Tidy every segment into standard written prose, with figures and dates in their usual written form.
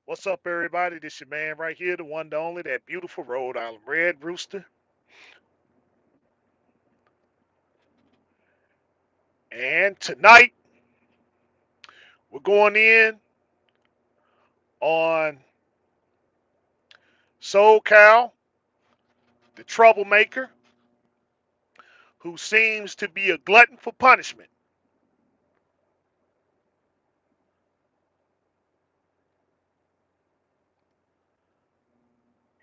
What's up, everybody? This your man right here, the one, the only, that beautiful Rhode Island Red Rooster. And tonight, we're going in on SoCal, the troublemaker, who seems to be a glutton for punishment.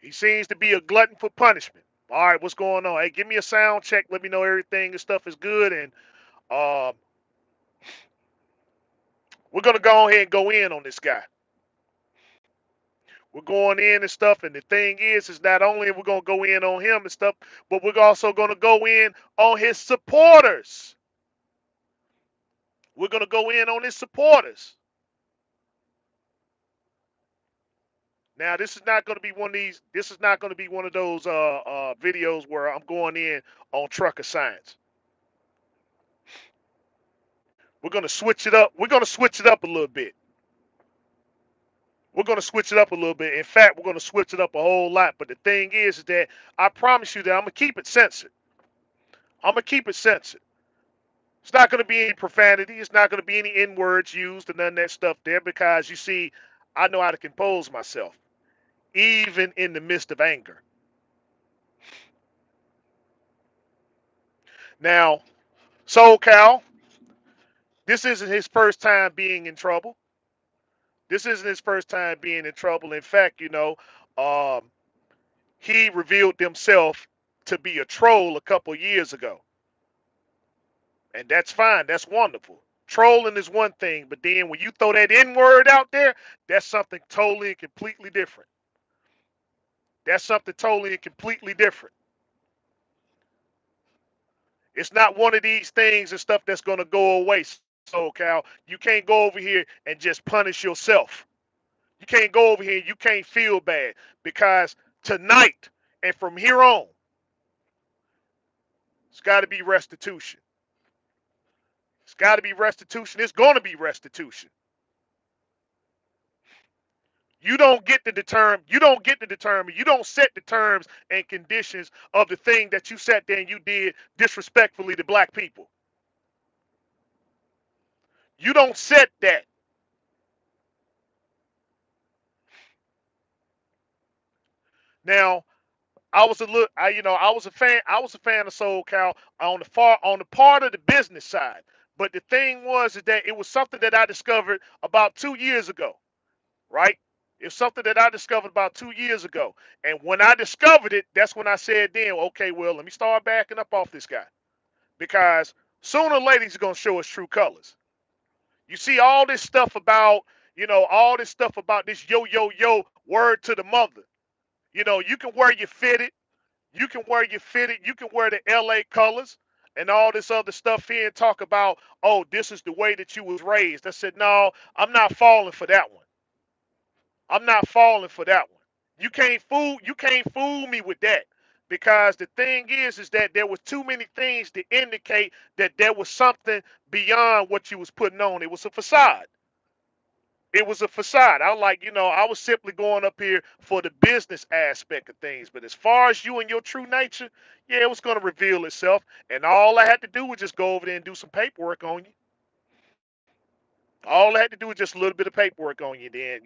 He seems to be a glutton for punishment. All right, what's going on? Hey, give me a sound check. Let me know everything and stuff is good. And uh, we're going to go ahead and go in on this guy. We're going in and stuff. And the thing is not only are we going to go in on him and stuff, but we're also going to go in on his supporters. We're going to go in on his supporters. Now, this is not going to be one of these. This is not going to be one of those videos where I'm going in on trucker science. We're going to switch it up. We're going to switch it up a little bit. We're going to switch it up a little bit. In fact, we're going to switch it up a whole lot. But the thing is that I promise you that I'm going to keep it censored. I'm going to keep it censored. It's not going to be any profanity. It's not going to be any N words used and none of that stuff there because you see, I know how to compose myself, even in the midst of anger. Now, SoCal, this isn't his first time being in trouble. This isn't his first time being in trouble. In fact, um, he revealed himself to be a troll a couple years ago. And that's fine. That's wonderful. Trolling is one thing, but then when you throw that N word out there, that's something totally and completely different. That's something totally and completely different. It's not one of these things and stuff that's going to go away. So, Cal, you can't go over here and just punish yourself. You can't go over here and you can't feel bad because tonight and from here on, it's got to be restitution. It's got to be restitution. It's going to be restitution. You don't get to determine. You don't get to determine. You don't set the terms and conditions of the thing that you sat there and you did disrespectfully to black people. You don't set that. Now, I was a little, I was a fan. I was a fan of Soul Cal on the part of the business side. But the thing was is that it was something that I discovered about 2 years ago, right? It's something that I discovered about 2 years ago. And when I discovered it, that's when I said, then, okay, well, let me start backing up off this guy. Because sooner or later, he's going to show his true colors. You see all this stuff about, all this stuff about this yo, yo, yo, word to the mother. You can wear your fitted. You can wear your fitted. You can wear the LA colors and all this other stuff here and talk about, oh, this is the way that you was raised. I said, no, I'm not falling for that one. I'm not falling for that one. You can't fool me with that. Because the thing is that there was too many things to indicate that there was something beyond what you was putting on. It was a facade. It was a facade. I like, I was simply going up here for the business aspect of things. But as far as you and your true nature, yeah, it was going to reveal itself. And all I had to do was just go over there and do some paperwork on you. All I had to do was just a little bit of paperwork on you. Then,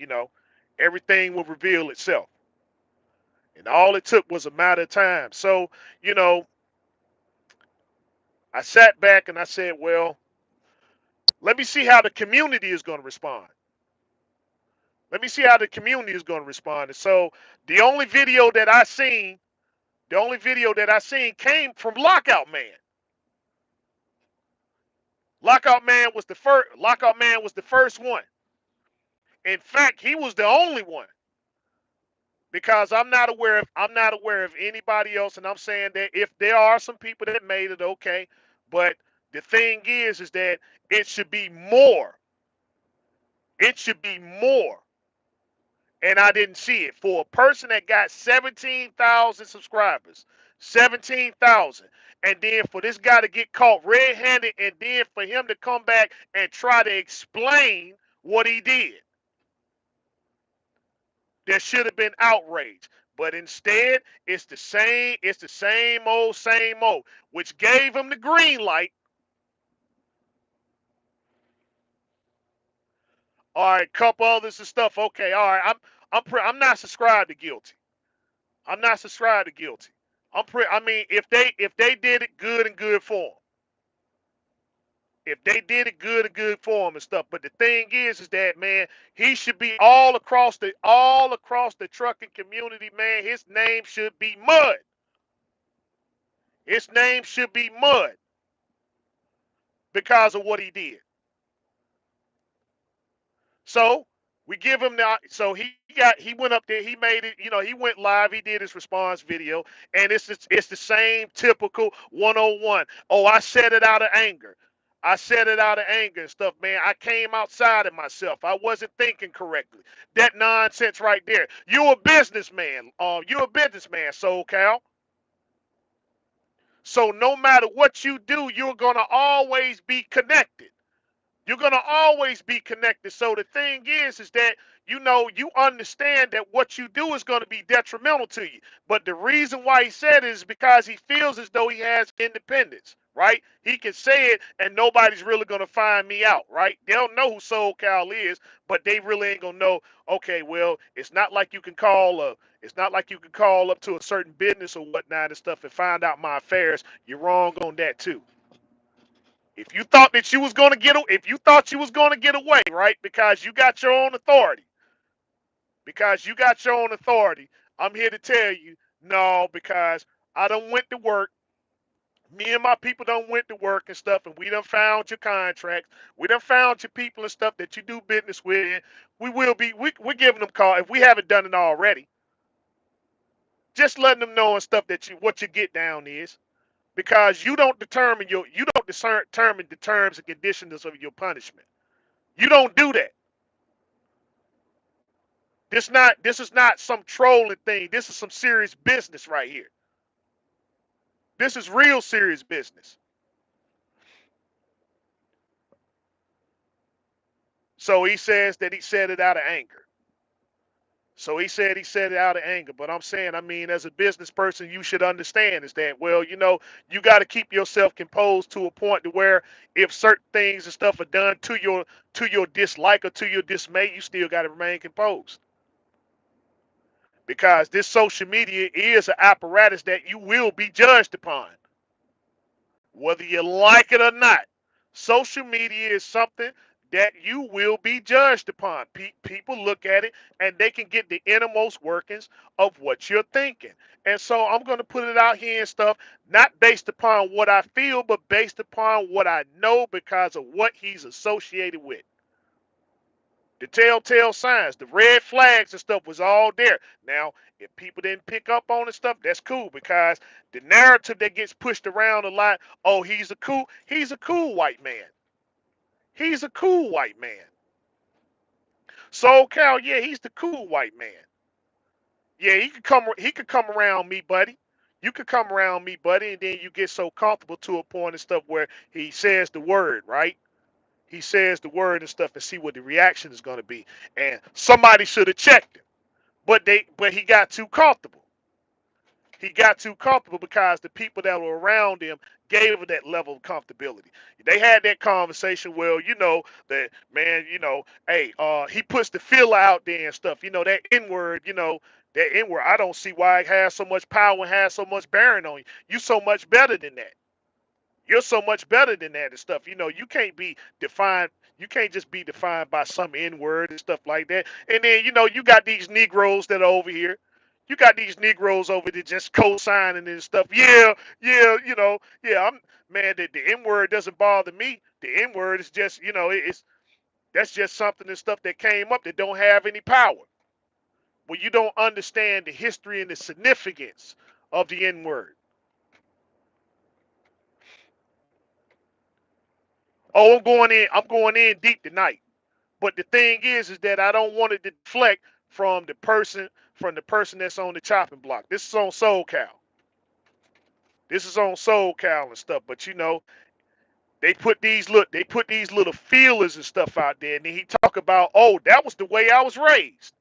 everything will reveal itself. And all it took was a matter of time. So, you know, I sat back and I said, well, let me see how the community is going to respond. Let me see how the community is going to respond. And so the only video that I seen The only video that I seen came from Lockout Man. Lockout Man was the first. Lockout Man was the first one. In fact, he was the only one because I'm not aware of anybody else, and I'm saying that if there are some people that made it, okay, but the thing is that it should be more. It should be more, and I didn't see it for a person that got 17,000 subscribers, 17,000, and then for this guy to get caught red-handed, and then for him to come back and try to explain what he did. there should have been outrage. But instead, it's the same old, which gave him the green light. All right, couple others and stuff. Okay, all right. I'm not subscribed to guilty. I'm not subscribed to guilty. I mean, if they did it, good and good for them. If they did it, good and good for them and stuff. But the thing is that, man, he should be all across the trucking community, man. His name should be mud. His name should be mud because of what he did. So we give him the so he went up there, he made it, he went live, he did his response video, and it's the same typical 101. Oh, I said it out of anger. I said it out of anger and stuff, man. I came outside of myself. I wasn't thinking correctly. That nonsense right there. You're a businessman. You're a businessman, SoCal. So no matter what you do, you're gonna always be connected. You're gonna always be connected. So the thing is that you understand that what you do is going to be detrimental to you. But the reason why he said it is because he feels as though he has independence, right? He can say it, and nobody's really gonna find me out, right? They'll know who SoCal is, but they really ain't gonna know. Okay, well, it's not like you can call up to a certain business or whatnot and stuff and find out my affairs. You're wrong on that too. If you thought you was gonna get away, right? Because you got your own authority. I'm here to tell you, no, because I done went to work. Me and my people done went to work and stuff, and we done found your contracts. We done found your people and stuff that you do business with. And we're giving them call if we haven't done it already. Just letting them know and stuff that what your get down is. Because you don't determine the terms and conditions of your punishment. You don't do that. This is not some trolling thing. This is some serious business right here. This is real serious business. So he says that he said it out of anger. So he said it out of anger. But I'm saying, I mean, as a business person, you should understand is that, well, you got to keep yourself composed to a point to where if certain things and stuff are done to your dislike or to your dismay, you still got to remain composed. Because this social media is an apparatus that you will be judged upon, whether you like it or not. Social media is something that you will be judged upon. People look at it and they can get the innermost workings of what you're thinking. And so I'm going to put it out here and stuff, not based upon what I feel, but based upon what I know because of what he's associated with. The telltale signs, the red flags and stuff was all there. Now, if people didn't pick up on the stuff, that's cool because the narrative that gets pushed around a lot, oh, he's a cool white man. He's a cool white man. So Cal, yeah, he's the cool white man. Yeah, he could come around me, buddy. You could come around me, buddy, and then you get so comfortable to a point and stuff where he says the word, right? He says the word and stuff and see what the reaction is gonna be. And somebody should have checked him. But he got too comfortable. He got too comfortable because the people that were around him gave him that level of comfortability. They had that conversation. Well, that man, hey, he puts the filler out there and stuff. That N word. That N word. I don't see why it has so much power and has so much bearing on you. You so much better than that. You're so much better than that and stuff. You can't be defined. You can't just be defined by some N word and stuff like that. And then you got these Negroes that are over here. You got these Negroes over there just co-signing and stuff. Yeah, yeah, yeah. I'm man. The N word doesn't bother me. The N word is just it's that's just something and stuff that came up that don't have any power. Well, you don't understand the history and the significance of the N word. Oh, I'm going in deep tonight. But the thing is that I don't want it to deflect from the person that's on the chopping block. This is on Soul Cow. This is on Soul Cow and stuff. But they put these little feelers and stuff out there, and then he talk about, oh, that was the way I was raised.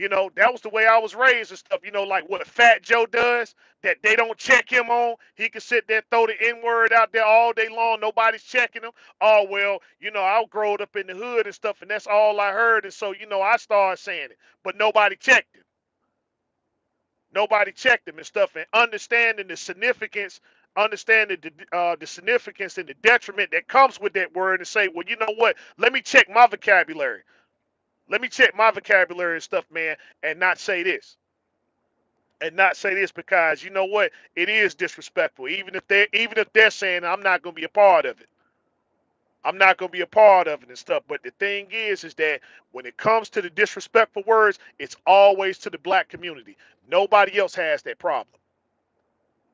That was the way I was raised and stuff. Like what Fat Joe does, that they don't check him on. He can sit there and throw the N word out there all day long. Nobody's checking him. Oh, well, I growed up in the hood and stuff, and that's all I heard. And so, I started saying it, but nobody checked him. Nobody checked him and stuff. And understanding the significance and the detriment that comes with that word, and say, well, you know what? Let me check my vocabulary. Let me check my vocabulary and stuff, man, and not say this. And not say this because you know what? It is disrespectful. Even if they're saying I'm not gonna be a part of it. I'm not gonna be a part of it and stuff. But the thing is that when it comes to the disrespectful words, it's always to the black community. Nobody else has that problem.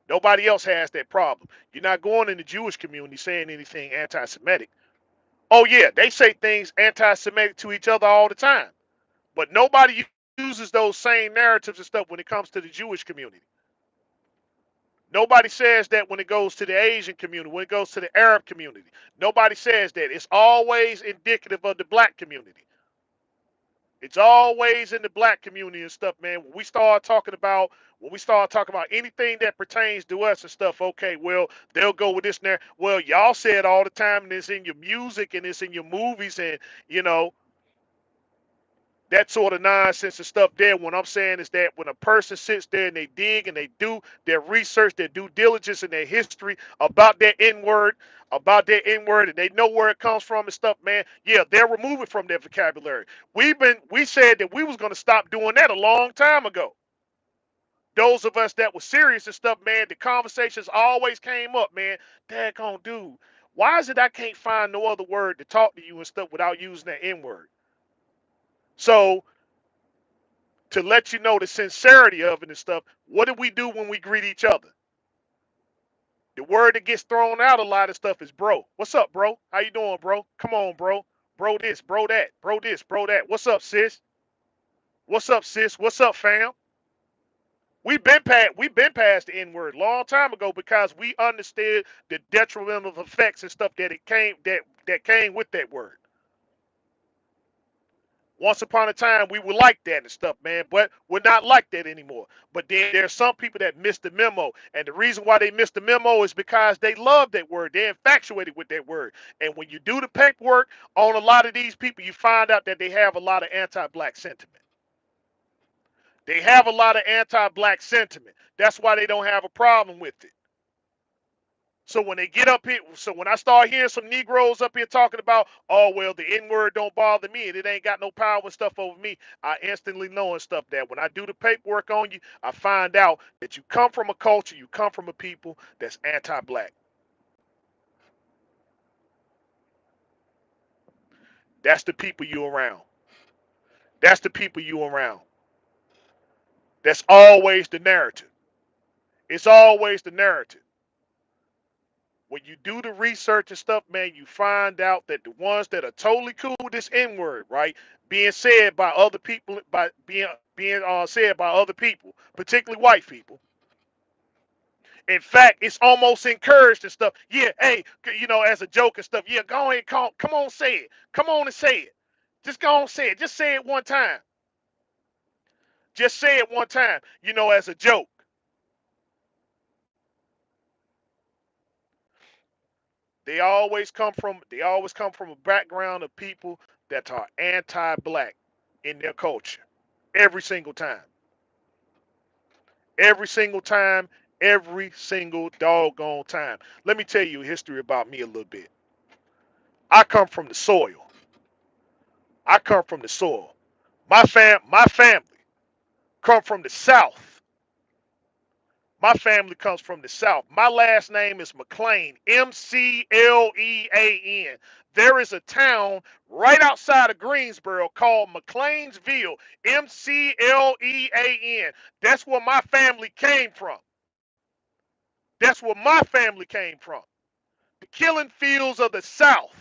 Nobody else has that problem. You're not going in the Jewish community saying anything anti-Semitic. Oh yeah, they say things anti-Semitic to each other all the time. But nobody uses those same narratives and stuff when it comes to the Jewish community. Nobody says that when it goes to the Asian community, when it goes to the Arab community. Nobody says that. It's always indicative of the black community. It's always in the black community and stuff, man. When we start talking about anything that pertains to us and stuff, okay, well, they'll go with this and there. Well, y'all say it all the time, and it's in your music and it's in your movies, and you know, that sort of nonsense and stuff there. What I'm saying is that when a person sits there and they dig and they do their research, their due diligence, and their history about their N word, and they know where it comes from and stuff, man, yeah, they're remove it from their vocabulary. We said that we was gonna stop doing that a long time ago. Those of us that were serious and stuff, man, the conversations always came up, man. Daggone dude, why is it I can't find no other word to talk to you and stuff without using that N word? So to let you know the sincerity of it and stuff, what do we do when we greet each other? The word that gets thrown out a lot of stuff is bro. What's up, bro? How you doing, bro? Come on, bro. Bro this, bro that, bro this, bro that. What's up, sis? What's up, sis? What's up, fam? We've been past the N word long time ago because we understood the detrimental effects and stuff that came with that word. Once upon a time, we were like that and stuff, man, but we're not like that anymore. But then there's some people that missed the memo. And the reason why they missed the memo is because they love that word. They're infatuated with that word. And when you do the paperwork on a lot of these people, you find out that they have a lot of anti-black sentiment. They have a lot of anti-black sentiment. That's why they don't have a problem with it. So when they get up here, so when I start hearing some Negroes up here talking about, oh well, the N word don't bother me and it ain't got no power and stuff over me, I instantly know and stuff that when I do the paperwork on you, I find out that you come from a culture, you come from a people that's anti-black. That's the people you around. That's the people you around. That's always the narrative. It's always the narrative. When you do the research and stuff, man, you find out that the ones that are totally cool with this N word, right, being said by other people, by being said by other people, particularly white people. In fact, it's almost encouraged and stuff. Yeah, hey, as a joke and stuff. Yeah, go ahead, come on, say it. Come on and say it. Just go on, and say it. Just say it one time. Just say it one time. As a joke. They always come from a background of people that are anti-black in their culture. Every single time. Every single time. Every single doggone time. Let me tell you a history about me a little bit. I come from the soil. I come from the soil. My family come from the South. My family comes from the South. My last name is McLean, McLean. There is a town right outside of Greensboro called McLeansville, McLean. That's where my family came from. That's where my family came from. The killing fields of the South.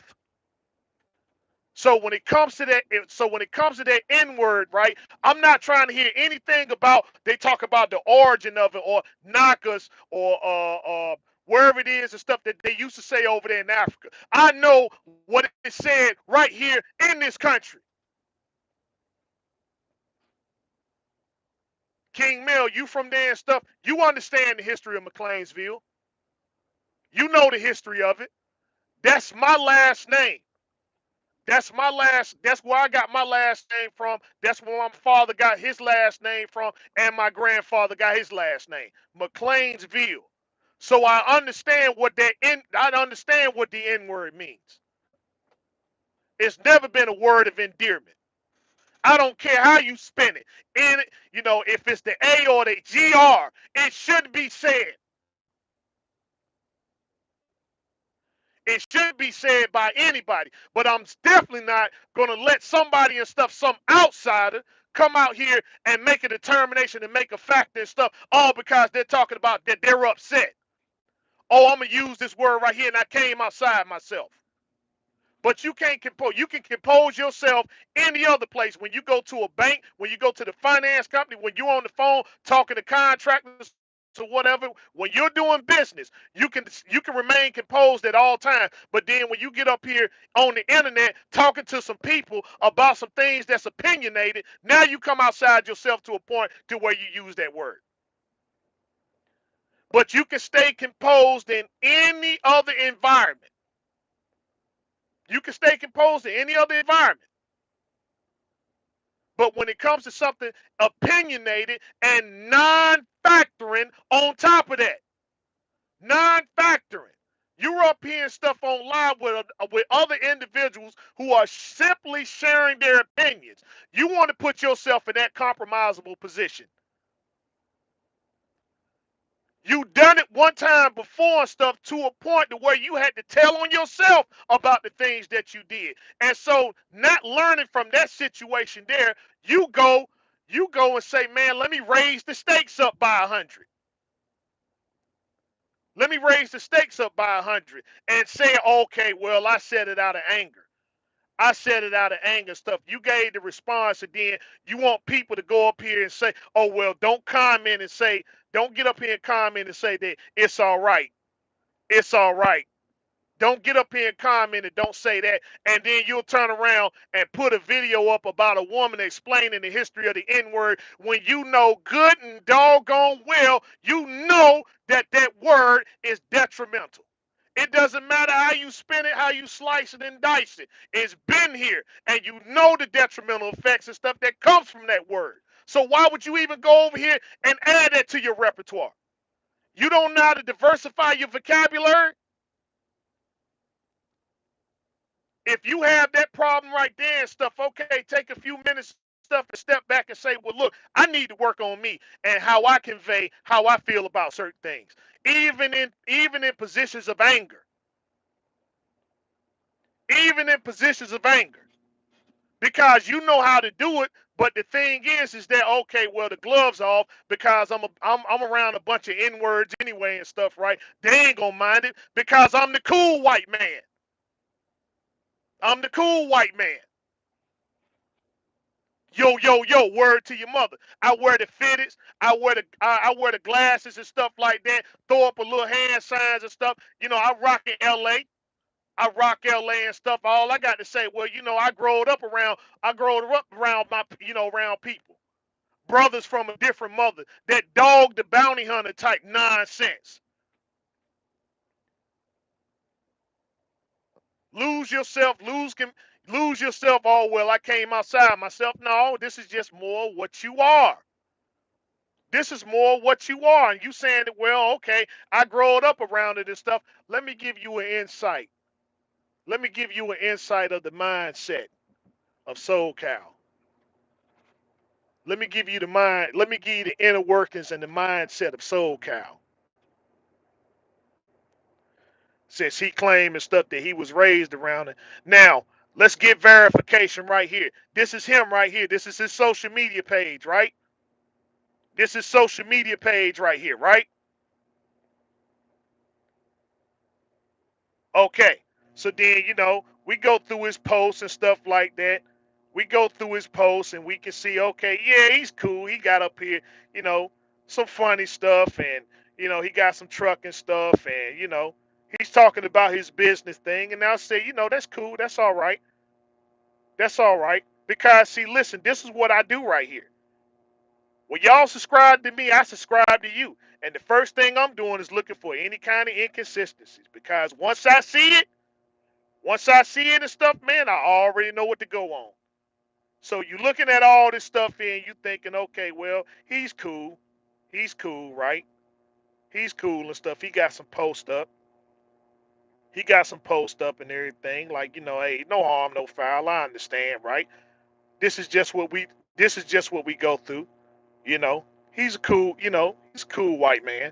So when it comes to that N word, right? I'm not trying to hear anything about they talk about the origin of it or knockers or wherever it is and stuff that they used to say over there in Africa. I know what it said right here in this country. King Mel, you from there and stuff. You understand the history of McLeansville. You know the history of it. That's my last name. That's where I got my last name from. That's where my father got his last name from, and my grandfather got his last name. McLeansville. So I understand what the N word means. It's never been a word of endearment. I don't care how you spin it. If it's the A or the GR, it shouldn't be said. It shouldn't be said by anybody. But I'm definitely not going to let somebody and stuff, some outsider, come out here and make a determination and make a fact and stuff, all because they're talking about that they're upset. Oh, I'm going to use this word right here, and I came outside myself. But you can't compose. You can compose yourself any other place. When you go to a bank, when you go to the finance company, when you're on the phone talking to contractors or whatever, when you're doing business, you can remain composed at all times. But then when you get up here on the internet talking to some people about some things that's opinionated, now you come outside yourself to a point to where you use that word. But you can stay composed in any other environment. You can stay composed in any other environment. But when it comes to something opinionated and non-factoring on top of that, non-factoring, you're up here and stuff online with other individuals who are simply sharing their opinions. You want to put yourself in that compromisable position. You done it one time before and stuff to a point to where you had to tell on yourself about the things that you did. And so not learning from that situation there, you go and say, man, let me raise the stakes up by 100. Let me raise the stakes up by 100 and say, okay, well, I said it out of anger. I said it out of anger stuff. You gave the response, and then you want people to go up here and say, oh, well, don't get up here and comment and say that it's all right. It's all right. Don't get up here and comment and don't say that. And then you'll turn around and put a video up about a woman explaining the history of the N word when you know good and doggone well, you know that word is detrimental. It doesn't matter how you spin it, how you slice it and dice it. It's been here, and you know the detrimental effects and stuff that comes from that word. So why would you even go over here and add that to your repertoire? You don't know how to diversify your vocabulary? If you have that problem right there and stuff, okay, take a few minutes stuff and step back and say, well, look, I need to work on me and how I convey how I feel about certain things, even in positions of anger, even in positions of anger, because you know how to do it. But the thing is that okay, well, the gloves off because I'm around a bunch of N words anyway and stuff, right? They ain't gonna mind it because I'm the cool white man. I'm the cool white man. Yo, yo, yo, word to your mother. I wear the fitteds, I wear the glasses and stuff like that. Throw up a little hand signs and stuff. I rock in LA. I rock LA and stuff. All I got to say, well, I grew up around around people. Brothers from a different mother. That dog the bounty hunter type nonsense. Lose yourself, lose yourself. Oh well, I came outside myself. No, this is just more what you are. This is more what you are. And you saying that, well, okay, I growed up around it and stuff. Let me give you an insight. Let me give you an insight of the mindset of Soul Cow. Let me give you the inner workings and the mindset of Soul Cow. Since he claimed and stuff that he was raised around it. Now, let's get verification right here. This is him right here. This is his social media page, right? This is social media page right here, right? Okay. So then, we go through his posts and stuff like that. We go through his posts and we can see, okay, yeah, he's cool. He got up here, you know, some funny stuff and, he got some trucking stuff and, he's talking about his business thing. And I'll say, that's cool. That's all right. That's all right. Because, see, listen, this is what I do right here. When y'all subscribe to me, I subscribe to you. And the first thing I'm doing is looking for any kind of inconsistencies because once I see it and stuff, man, I already know what to go on. So you looking at all this stuff here and you thinking, okay, well, he's cool. He's cool, right? He's cool and stuff. He got some post up. He got some post up and everything. Like, hey, no harm, no foul. I understand, right? This is just what we this is just what we go through, you know. He's a cool white man.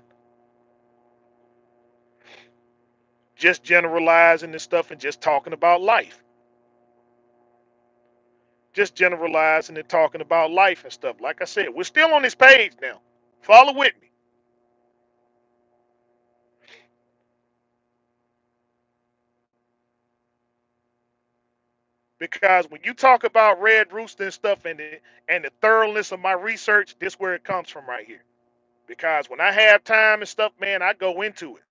Just generalizing and stuff and just talking about life. Just generalizing and talking about life and stuff. Like I said, we're still on this page now. Follow with me. Because when you talk about Red Rooster and stuff and the thoroughness of my research, this where it comes from right here. Because when I have time and stuff, man, I go into it.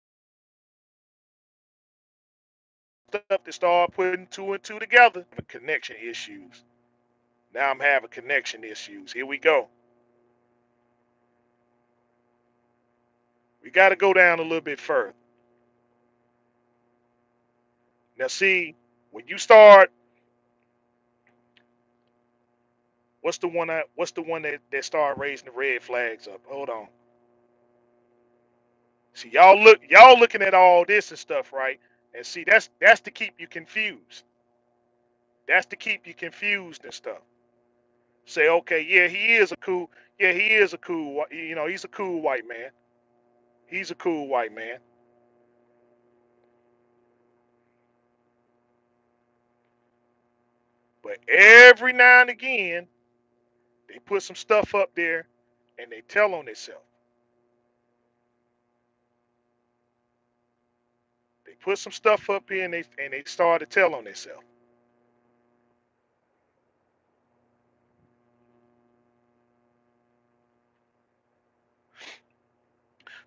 Stuff to start putting two and two together. Connection issues. Now I'm having connection issues. Here we go. We got to go down a little bit further. Now, see, when you start, what's the one that started raising the red flags up? Hold on. See, y'all looking at all this and stuff, right? And see, that's to keep you confused. That's to keep you confused and stuff. Say, okay, yeah, he is a cool, he's a cool white man. He's a cool white man. But every now and again, they put some stuff up there, and they tell on themselves. They put some stuff up here, and they start to tell on themselves.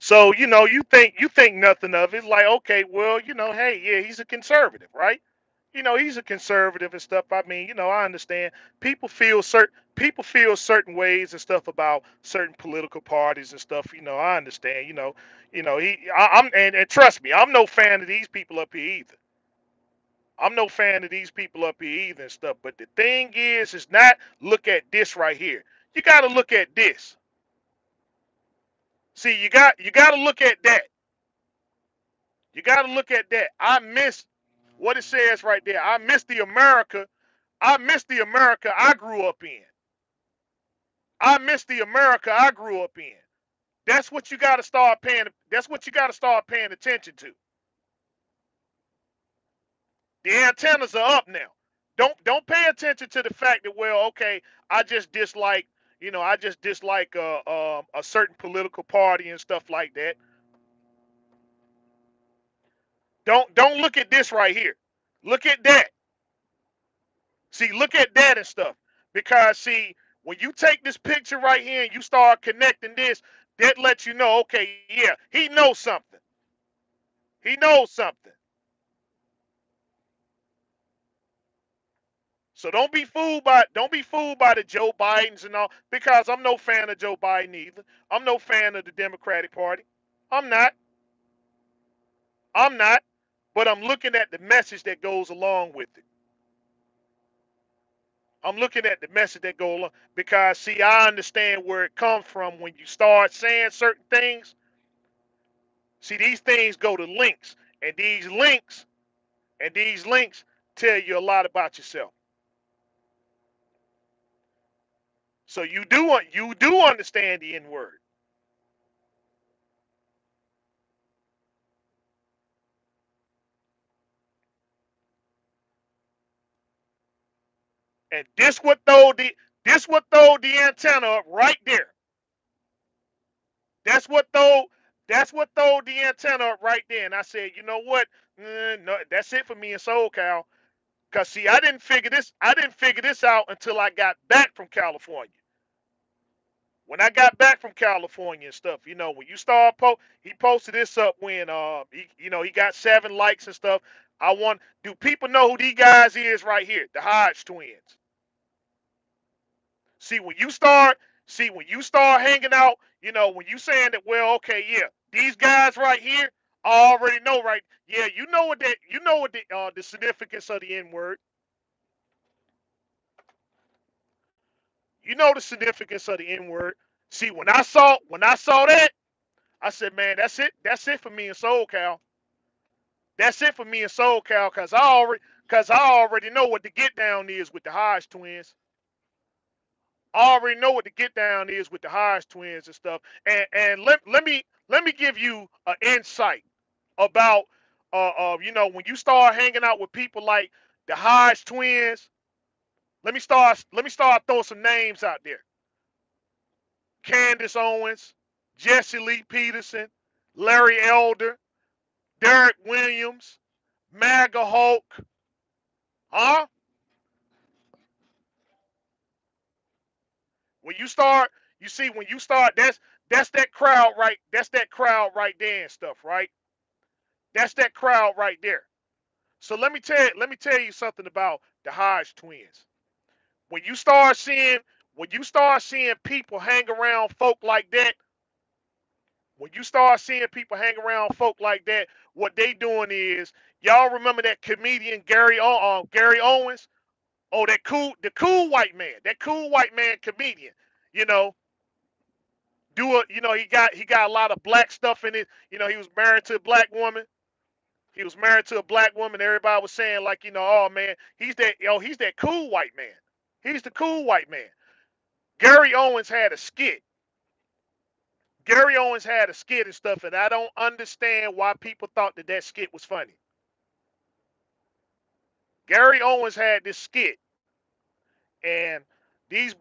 So you think nothing of it. It's like, okay, well, hey, yeah, he's a conservative, right? He's a conservative and stuff. I mean, I understand people feel certain ways and stuff about certain political parties and stuff. I understand. And trust me, I'm no fan of these people up here either. I'm no fan of these people up here either and stuff. But the thing is not look at this right here. You got to look at this. See, you got to look at that. You got to look at that. I miss what it says right there. I miss the America. I miss the America I grew up in. I miss the America I grew up in. That's what you got to start paying. That's what you got to start paying attention to. The antennas are up now. Don't pay attention to the fact that, well, okay, I just dislike I just dislike a certain political party and stuff like that. Don't look at this right here. Look at that. See, look at that and stuff. Because see, when you take this picture right here and you start connecting this, that lets you know, okay, yeah, he knows something. He knows something. So don't be fooled by the Joe Bidens and all, because I'm no fan of Joe Biden either. I'm no fan of the Democratic Party. I'm not. I'm not. But I'm looking at the message that goes along with it. I'm looking at the message that goes along because see, I understand where it comes from when you start saying certain things. See, these things go to links, and these links tell you a lot about yourself. So you do understand the N word, and this what throw the antenna up right there. That's what throw that's what throw the antenna up right there. And I said, you know what? No, that's it for me and Soul Cow. Cause see, I didn't figure this out until I got back from California. When I got back from California and stuff, when you start he posted this up when he got 7 likes and stuff. Do people know who these guys is right here? The Hodge twins. See, when you start See, when you start hanging out, when you saying that, well, okay, yeah, these guys right here, I already know, right? Yeah, you know what the significance of the N word. You know the significance of the N word. See, when I saw that, I said, man, that's it for me and SoulCal. That's it for me and SoulCal, cause I already know what the get down is with the Hodge twins. I already know what the get down is with the Hodge twins and stuff. And let me give you an insight about when you start hanging out with people like the Hodge twins. Let me start throwing some names out there. Candace Owens, Jesse Lee Peterson, Larry Elder, Derek Williams, MAGA Hulk, huh? When you start, you see, when you start, that's that crowd right. That's that crowd right there and stuff, right? That's that crowd right there. So let me tell you something about the Hodge twins. When you start seeing when you start seeing people hang around folk like that, when you start seeing people hang around folk like that, what they doing is, y'all remember that comedian Gary Owens? Oh, the cool white man, that cool white man comedian. You know, he got a lot of black stuff in it. He was married to a black woman. He was married to a black woman. Everybody was saying like, oh man, he's that cool white man. He's the cool white man. Gary Owens had a skit. Gary Owens had a skit and stuff, and I don't understand why people thought that skit was funny. Gary Owens had this skit, and these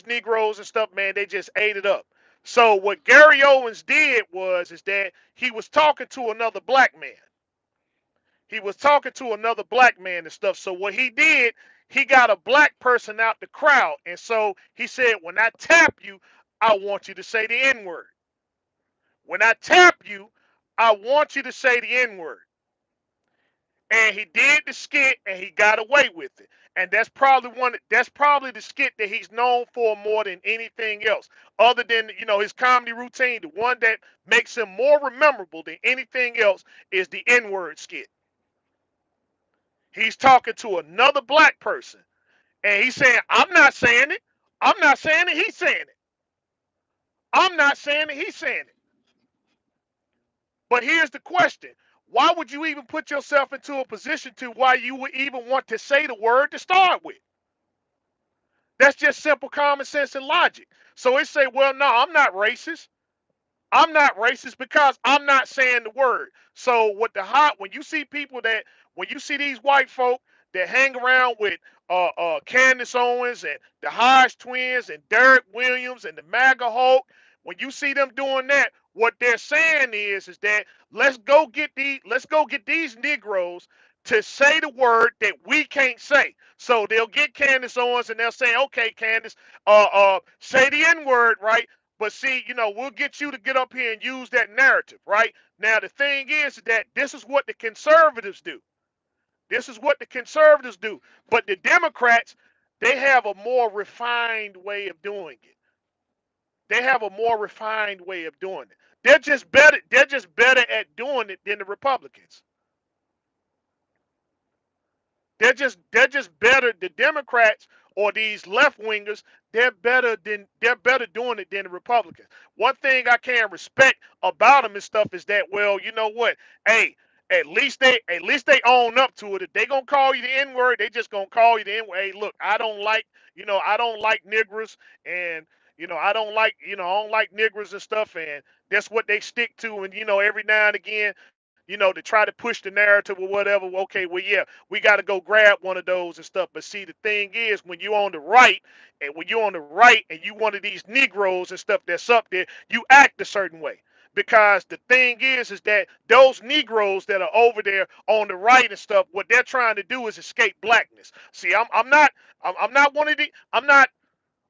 Negroes and stuff, man, they just ate it up. So what Gary Owens did was is that he was talking to another black man. He was talking to another black man and stuff. So what he did, he got a black person out the crowd, and so he said, "When I tap you, I want you to say the N word. When I tap you, I want you to say the N word." And he did the skit, and he got away with it. And that's probably the skit that he's known for more than anything else, other than his comedy routine. The one that makes him more memorable than anything else is the N word skit. He's talking to another black person, and he's saying, "I'm not saying it. I'm not saying it. He's saying it. I'm not saying it. He's saying it." But here's the question: why would you even put yourself into a position to why you would even want to say the word to start with? That's just simple common sense and logic. So it say, "Well, no, I'm not racist. I'm not racist because I'm not saying the word." So when you see when you see these white folk that hang around with Candace Owens and the Hodge twins and Derek Williams and the MAGA Hulk, when you see them doing that, what they're saying is that let's go get these Negroes to say the word that we can't say. So they'll get Candace Owens and they'll say, "Okay, Candace, say the N word, right? But see, we'll get you to get up here and use that narrative, right?" Now, the thing is that this is what the conservatives do. This is what the conservatives do. But the Democrats, they have a more refined way of doing it. They have a more refined way of doing it. They're just better at doing it than the Republicans. They're just better. The Democrats or these left wingers, they're better doing it than the Republicans. One thing I can respect about them and stuff is that, well, you know what? Hey, at least they own up to it. If they gonna call you the N word, they just gonna call you the N word. Hey, look, I don't like niggers, and I don't like niggers and stuff, and that's what they stick to. And every now and again, to try to push the narrative or whatever. Okay, well, yeah, we got to go grab one of those and stuff. But see, the thing is, when you're on the right and you one of these Negroes and stuff that's up there, you act a certain way. Because the thing is that those Negroes that are over there on the right and stuff, what they're trying to do is escape blackness. See, I'm not one of the, I'm not,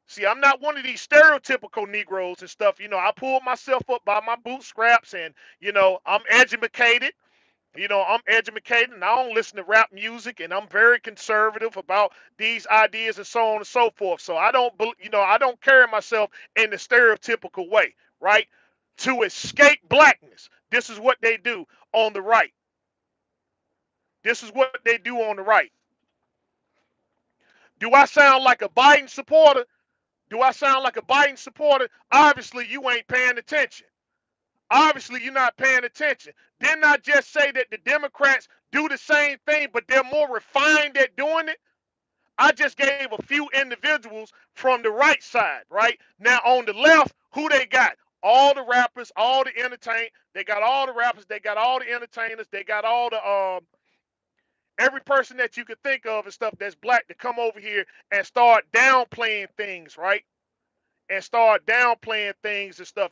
see, I'm not one of these stereotypical Negroes and stuff. I pulled myself up by my bootstraps, and I'm educated. I'm educated and I don't listen to rap music and I'm very conservative about these ideas and so on and so forth. So I don't, I don't carry myself in the stereotypical way, right? To escape blackness. This is what they do on the right. This is what they do on the right. Do I sound like a Biden supporter? Do I sound like a Biden supporter? Obviously, you ain't paying attention. Obviously, you're not paying attention. Didn't I just say that the Democrats do the same thing, but they're more refined at doing it? I just gave a few individuals from the right side, right? Now, on the left, who they got? All the rappers, all the entertain. They got all the rappers. They got all the entertainers. They got all the every person that you could think of and stuff that's black to come over here and start downplaying things, right? And start downplaying things and stuff.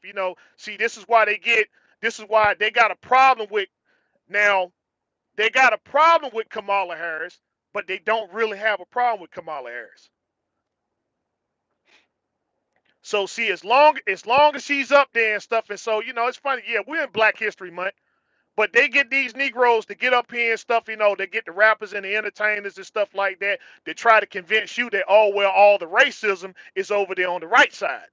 See, this is why they get. This is why they got a problem with now. They got a problem with Kamala Harris, but they don't really have a problem with Kamala Harris. So see, as long as she's up there and stuff, and so it's funny. Yeah, we're in Black History Month, but they get these Negroes to get up here and stuff. They get the rappers and the entertainers and stuff like that to try to convince you that all the racism is over there on the right side.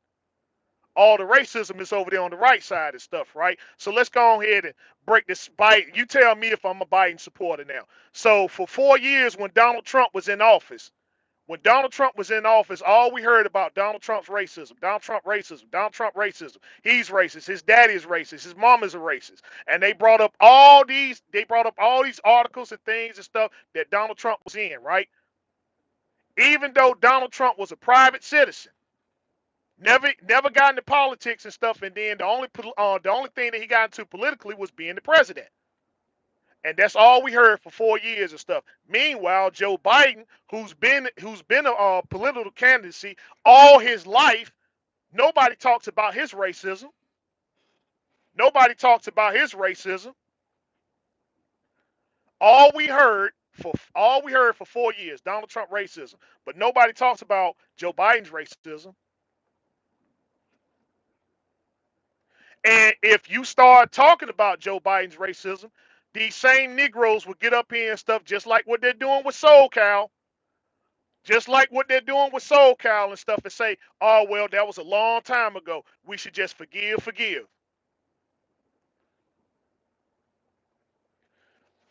All the racism is over there on the right side and stuff, right? So let's go ahead and break this. Biden, you tell me if I'm a Biden supporter now. So for 4 years, when Donald Trump was in office, all we heard about Donald Trump's racism, Donald Trump racism, Donald Trump racism. He's racist. His daddy is racist. His mom is a racist. And they brought up all these articles and things and stuff that Donald Trump was in, right? Even though Donald Trump was a private citizen, never got into politics and stuff, and then the only thing that he got into politically was being the president. And that's all we heard for 4 years and stuff. Meanwhile, Joe Biden, who's been a political candidacy all his life, nobody talks about his racism. Nobody talks about his racism. All we heard for 4 years, Donald Trump racism, but nobody talks about Joe Biden's racism. And if you start talking about Joe Biden's racism, these same Negroes will get up here and stuff just like what they're doing with SoCal, just like what they're doing with SoCal and stuff, and say, "Oh well, that was a long time ago. We should just forgive.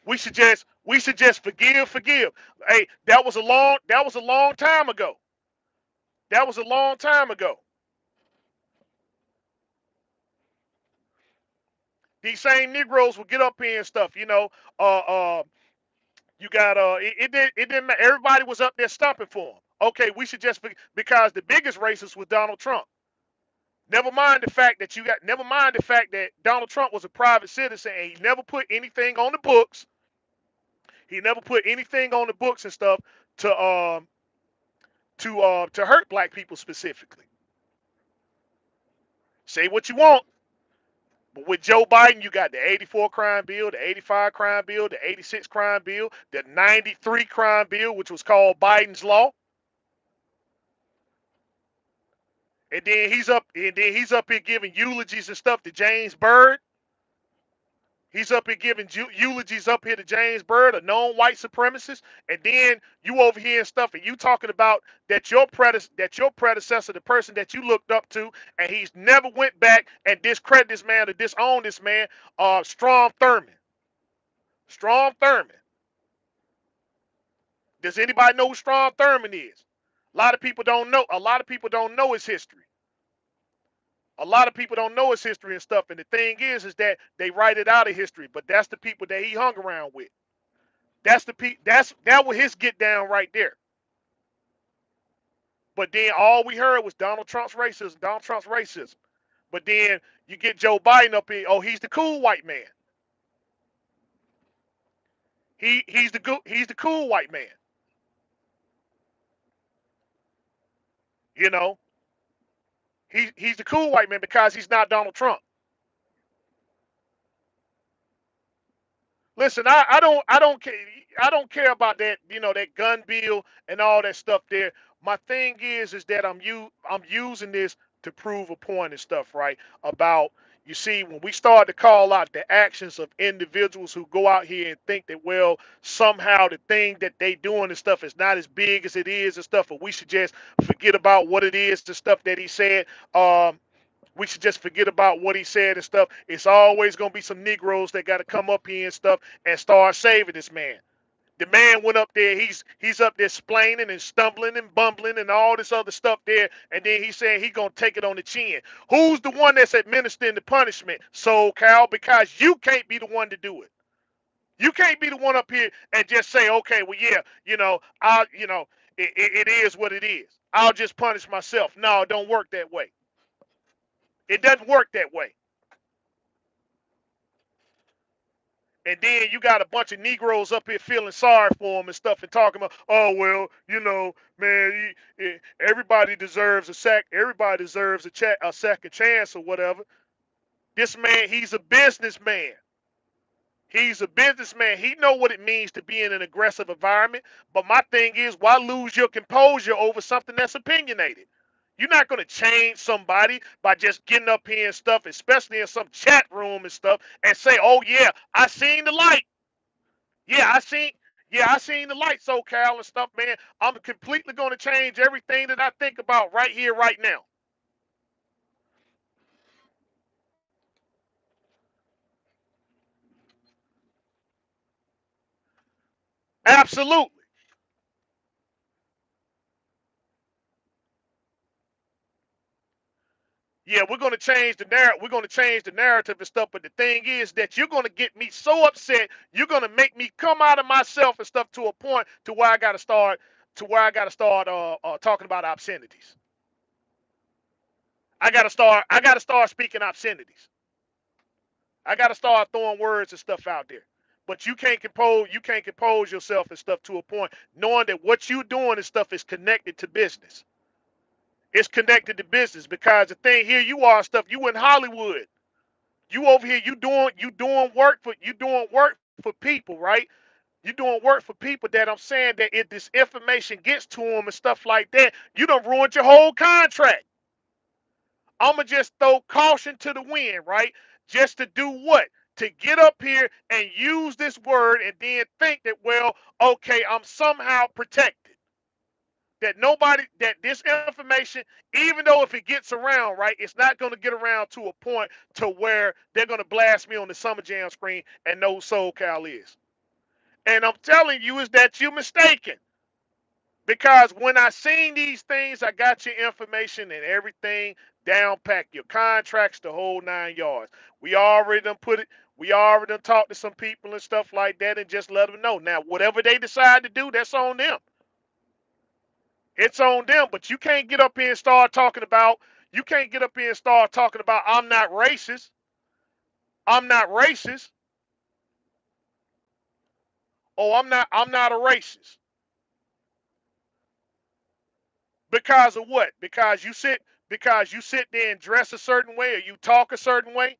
We should just forgive. Hey, that was a long time ago. That was a long time ago. These same Negroes will get up here and stuff. Uh, uh, you got it didn't matter. Everybody was up there stomping for him. Okay, we should just because the biggest racist was Donald Trump. Never mind the fact that Donald Trump was a private citizen and he never put anything on the books. He never put anything on the books and stuff to to hurt black people specifically. Say what you want, but with Joe Biden, you got the 84 crime bill, the 85 crime bill, the 86 crime bill, the 93 crime bill, which was called Biden's Law. And then he's up here giving eulogies and stuff to James Byrd. He's up here giving eulogies up here to James Byrd, a known white supremacist, and then you over here and stuff, and you talking about that your predecessor, the person that you looked up to, and he's never went back and discredit this man or disown this man, Strom Thurmond. Strom Thurmond. Does anybody know who Strom Thurmond is? A lot of people don't know. A lot of people don't know his history. A lot of people don't know his history and stuff. And the thing is that they write it out of history. But that's the people that he hung around with. That was his get down right there. But then all we heard was Donald Trump's racism, Donald Trump's racism. But then you get Joe Biden up here. Oh, he's the cool white man. He's the cool white man. You know, he's the cool white man because he's not Donald Trump. Listen, I don't care about that, that gun bill and all that stuff there. My thing is that I'm using this to prove a point and stuff, right? About, You see, when we start to call out the actions of individuals who go out here and think that, well, somehow the thing that they doing and stuff is not as big as it is and stuff, or we should just forget about what it is, the stuff that he said. Um, we should just forget about what he said and stuff. It's always gonna be some Negroes that got to come up here and stuff and start saving this man. The man went up there. He's up there splaining and stumbling and bumbling and all this other stuff there. And then he said he gonna take it on the chin. Who's the one that's administering the punishment? So Cal, because you can't be the one to do it. You can't be the one up here and just say, okay, well, yeah, it is what it is. I'll just punish myself. No, it don't work that way. It doesn't work that way. And then you got a bunch of Negroes up here feeling sorry for him and stuff and talking about, oh well, man, everybody deserves a sack. Everybody deserves a second chance or whatever. This man, he's a businessman. He's a businessman. He know what it means to be in an aggressive environment. But my thing is, why lose your composure over something that's opinionated? You're not going to change somebody by just getting up here and stuff, especially in some chat room and stuff, and say, "Oh yeah, I seen the light. Yeah, I seen the light, SoCal and stuff, man. I'm completely going to change everything that I think about right here, right now." Absolutely. Yeah, we're going to change the narrative. We're going to change the narrative and stuff. But the thing is that you're going to get me so upset. You're going to make me come out of myself and stuff to a point to where I got to start talking about obscenities. I got to start speaking obscenities. I got to start throwing words and stuff out there. But you can't compose yourself and stuff to a point knowing that what you're doing and stuff is connected to business. It's connected to business because the thing here you are stuff you in Hollywood. You over here you doing work for people, right? You doing work for people that I'm saying that if this information gets to them and stuff like that, you done ruined your whole contract. I'ma just throw caution to the wind, right? Just to do what? To get up here and use this word and then think that, well, okay, I'm somehow protected. That nobody, that this information, even though if it gets around, right, it's not going to get around to a point to where they're going to blast me on the Summer Jam screen and know SoCal is. And I'm telling you is that you're mistaken. Because when I seen these things, I got your information and everything down packed, your contracts, the whole 9 yards. We already done put it, we already done talked to some people and stuff like that and just let them know. Now, whatever they decide to do, that's on them. It's on them, but you can't get up here and start talking about I'm not racist. I'm not racist. Oh, I'm not a racist. Because of what? Because you sit there and dress a certain way or you talk a certain way.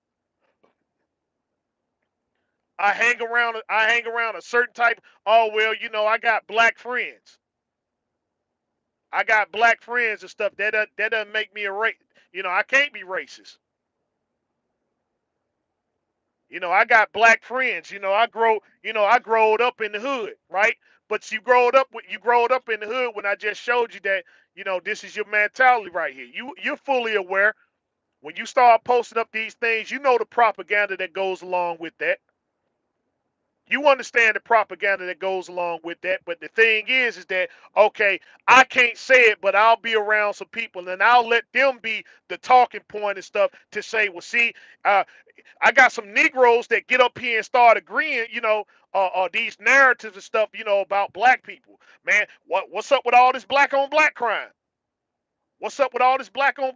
I hang around a certain type. Oh well, I got black friends. I got black friends and stuff. That doesn't make me a race. I can't be racist. I got black friends. I growed up in the hood, right? But you growed up in the hood when I just showed you that, this is your mentality right here. You're fully aware when you start posting up these things, you know the propaganda that goes along with that. You understand the propaganda that goes along with that. But the thing is that, okay, I can't say it, but I'll be around some people and I'll let them be the talking point and stuff to say, well, see, uh, I got some Negroes that get up here and start agreeing, these narratives and stuff, about black people. Man, what's up with all this black on black crime? What's up with all this black on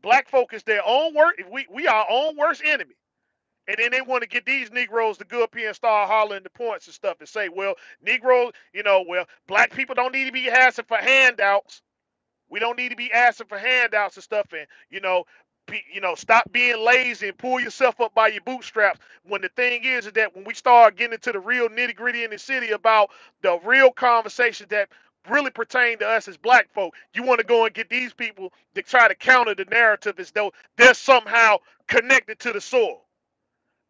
black folk is their own work? We our own worst enemy. And then they want to get these Negroes to go up here and start hollering the points and stuff and say, well, Negroes, black people don't need to be asking for handouts. We don't need to be asking for handouts and stuff. And, stop being lazy and pull yourself up by your bootstraps. When the thing is that when we start getting into the real nitty gritty in the city about the real conversations that really pertain to us as black folk. You want to go and get these people to try to counter the narrative as though they're somehow connected to the soil.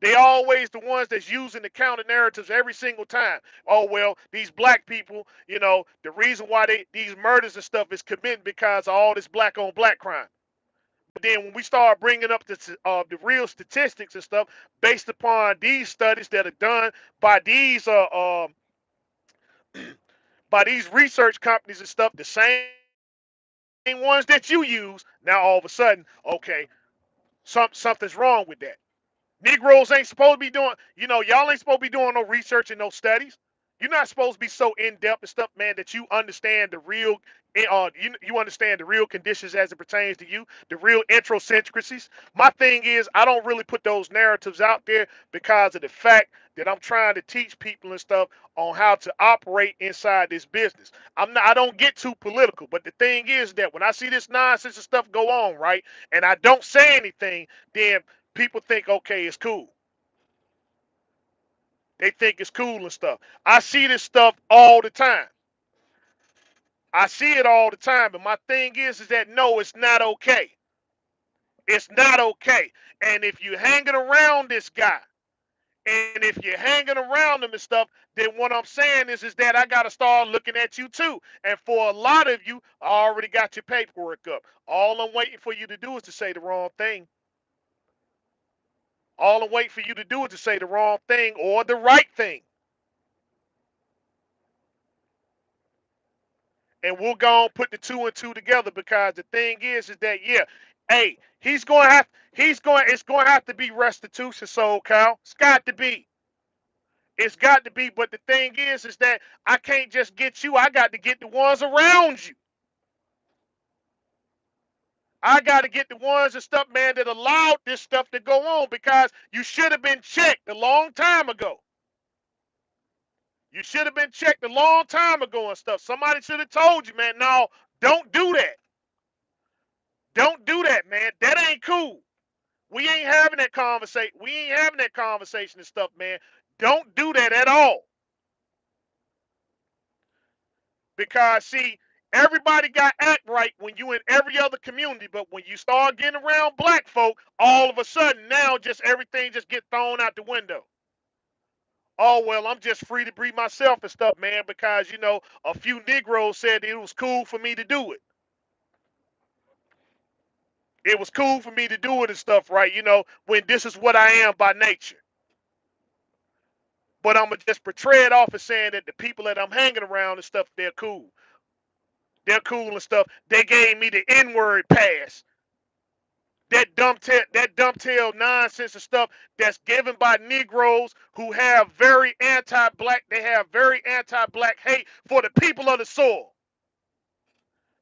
They always the ones that's using the counter narratives every single time. Oh well, these black people, the reason why these murders and stuff is committed because of all this black on black crime. But then when we start bringing up the real statistics and stuff based upon these studies that are done by these research companies and stuff, the same ones that you use, now all of a sudden, okay, something's wrong with that. Negroes ain't supposed to be doing, y'all ain't supposed to be doing no research and no studies. You're not supposed to be so in depth and stuff, man, that you understand the real, you understand the real conditions as it pertains to you, the real introcentricities. My thing is, I don't really put those narratives out there because of the fact that I'm trying to teach people and stuff on how to operate inside this business. I don't get too political, but the thing is that when I see this nonsense and stuff go on, right, and I don't say anything, then people think, okay, it's cool. They think it's cool and stuff. I see this stuff all the time. I see it all the time. And my thing is that no, it's not okay. It's not okay. And if you're hanging around this guy, and if you're hanging around him and stuff, then what I'm saying is that I gotta start looking at you too. And for a lot of you, I already got your paperwork up. All I'm waiting for you to do is to say the wrong thing. All I'm waiting for you to do is to say the wrong thing or the right thing. And we'll go and put the two and two together because the thing is that yeah, hey, it's going to have to be restitution, soul cow. It's got to be. It's got to be. But the thing is that I can't just get you. I got to get the ones around you. I got to get the ones and stuff, man, that allowed this stuff to go on because you should have been checked a long time ago. You should have been checked a long time ago and stuff. Somebody should have told you, man, no, don't do that. Don't do that, man. That ain't cool. We ain't having that conversation. We ain't having that conversation and stuff, man. Don't do that at all. Because see, everybody got act right when you in every other community, but when you start getting around black folk, all of a sudden now just everything just get thrown out the window. Oh well, I'm just free to be myself and stuff, man, because a few Negroes said it was cool for me to do it. It was cool for me to do it and stuff, right? When this is what I am by nature. But I'm gonna just portray it off as saying that the people that I'm hanging around and stuff, they're cool. They're cool and stuff. They gave me the N-word pass. That dumb tail nonsense and stuff that's given by Negroes who have very anti-black. They have very anti-black hate for the people of the soil.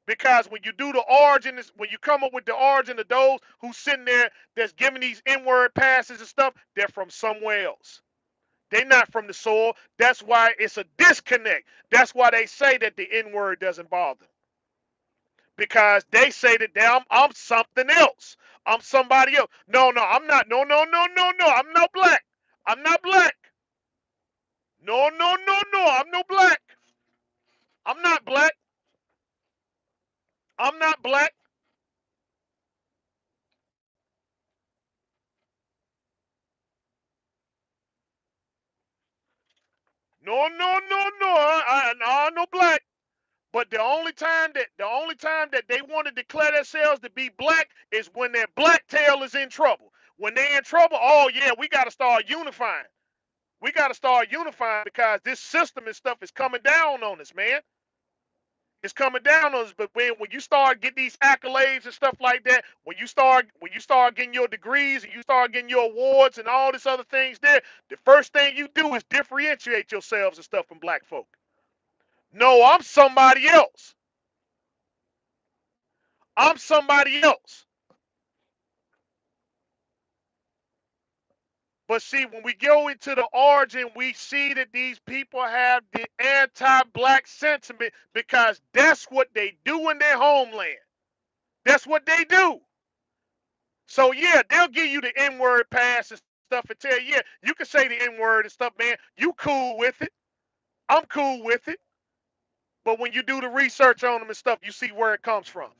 Because when you do the origin, when you come up with the origin of those who's sitting there that's giving these N-word passes and stuff, they're from somewhere else. They're not from the soil. That's why it's a disconnect. That's why they say that the N-word doesn't bother them. Because they say that I'm something else. I'm somebody else. No, no, I'm not. No, no, no, no, no. I'm not black. I'm not black. No, no, no, no. I'm no black. I'm not black. I'm not black. No, no, no, no. I'm no black. But the only time that they want to declare themselves to be black is when their black tail is in trouble. When they're in trouble, oh yeah, we got to start unifying. We got to start unifying because this system and stuff is coming down on us, man. It's coming down on us. But when you start getting these accolades and stuff like that, when you start getting your degrees and you start getting your awards and all this other things there, the first thing you do is differentiate yourselves and stuff from black folk. No, I'm somebody else. I'm somebody else. But see, when we go into the origin, we see that these people have the anti-black sentiment because that's what they do in their homeland. That's what they do. So yeah, they'll give you the N-word pass and stuff and tell you, yeah, you can say the N-word and stuff, man. You cool with it. I'm cool with it. But when you do the research on them and stuff, you see where it comes from.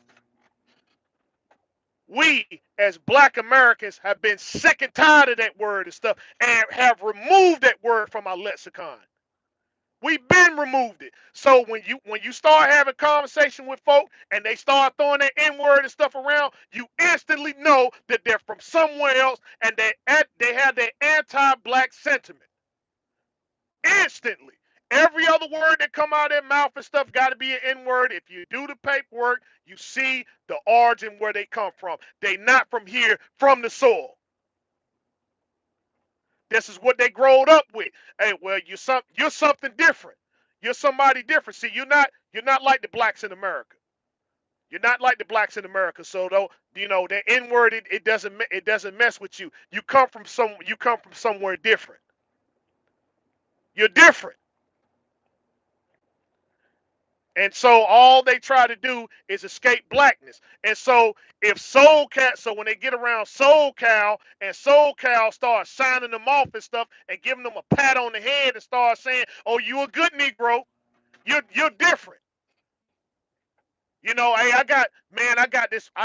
We, as black Americans, have been sick and tired of that word and stuff and have removed that word from our lexicon. We've been removed it. So when you start having conversation with folk and they start throwing that N-word and stuff around, you instantly know that they're from somewhere else and they have that anti-black sentiment. Instantly. Every other word that come out of their mouth and stuff got to be an N-word. If you do the paperwork, you see the origin where they come from. They not from here, from the soil. This is what they growed up with. Hey, well, you're something different. You're somebody different. See, you're not like the blacks in America. You're not like the blacks in America. So though, the N word it doesn't mess with you. You come from somewhere different. You're different. And so all they try to do is escape blackness. And so if SoCal, so when they get around SoCal and SoCal starts signing them off and stuff and giving them a pat on the head and start saying, "Oh, you a good Negro. You're different." Hey, I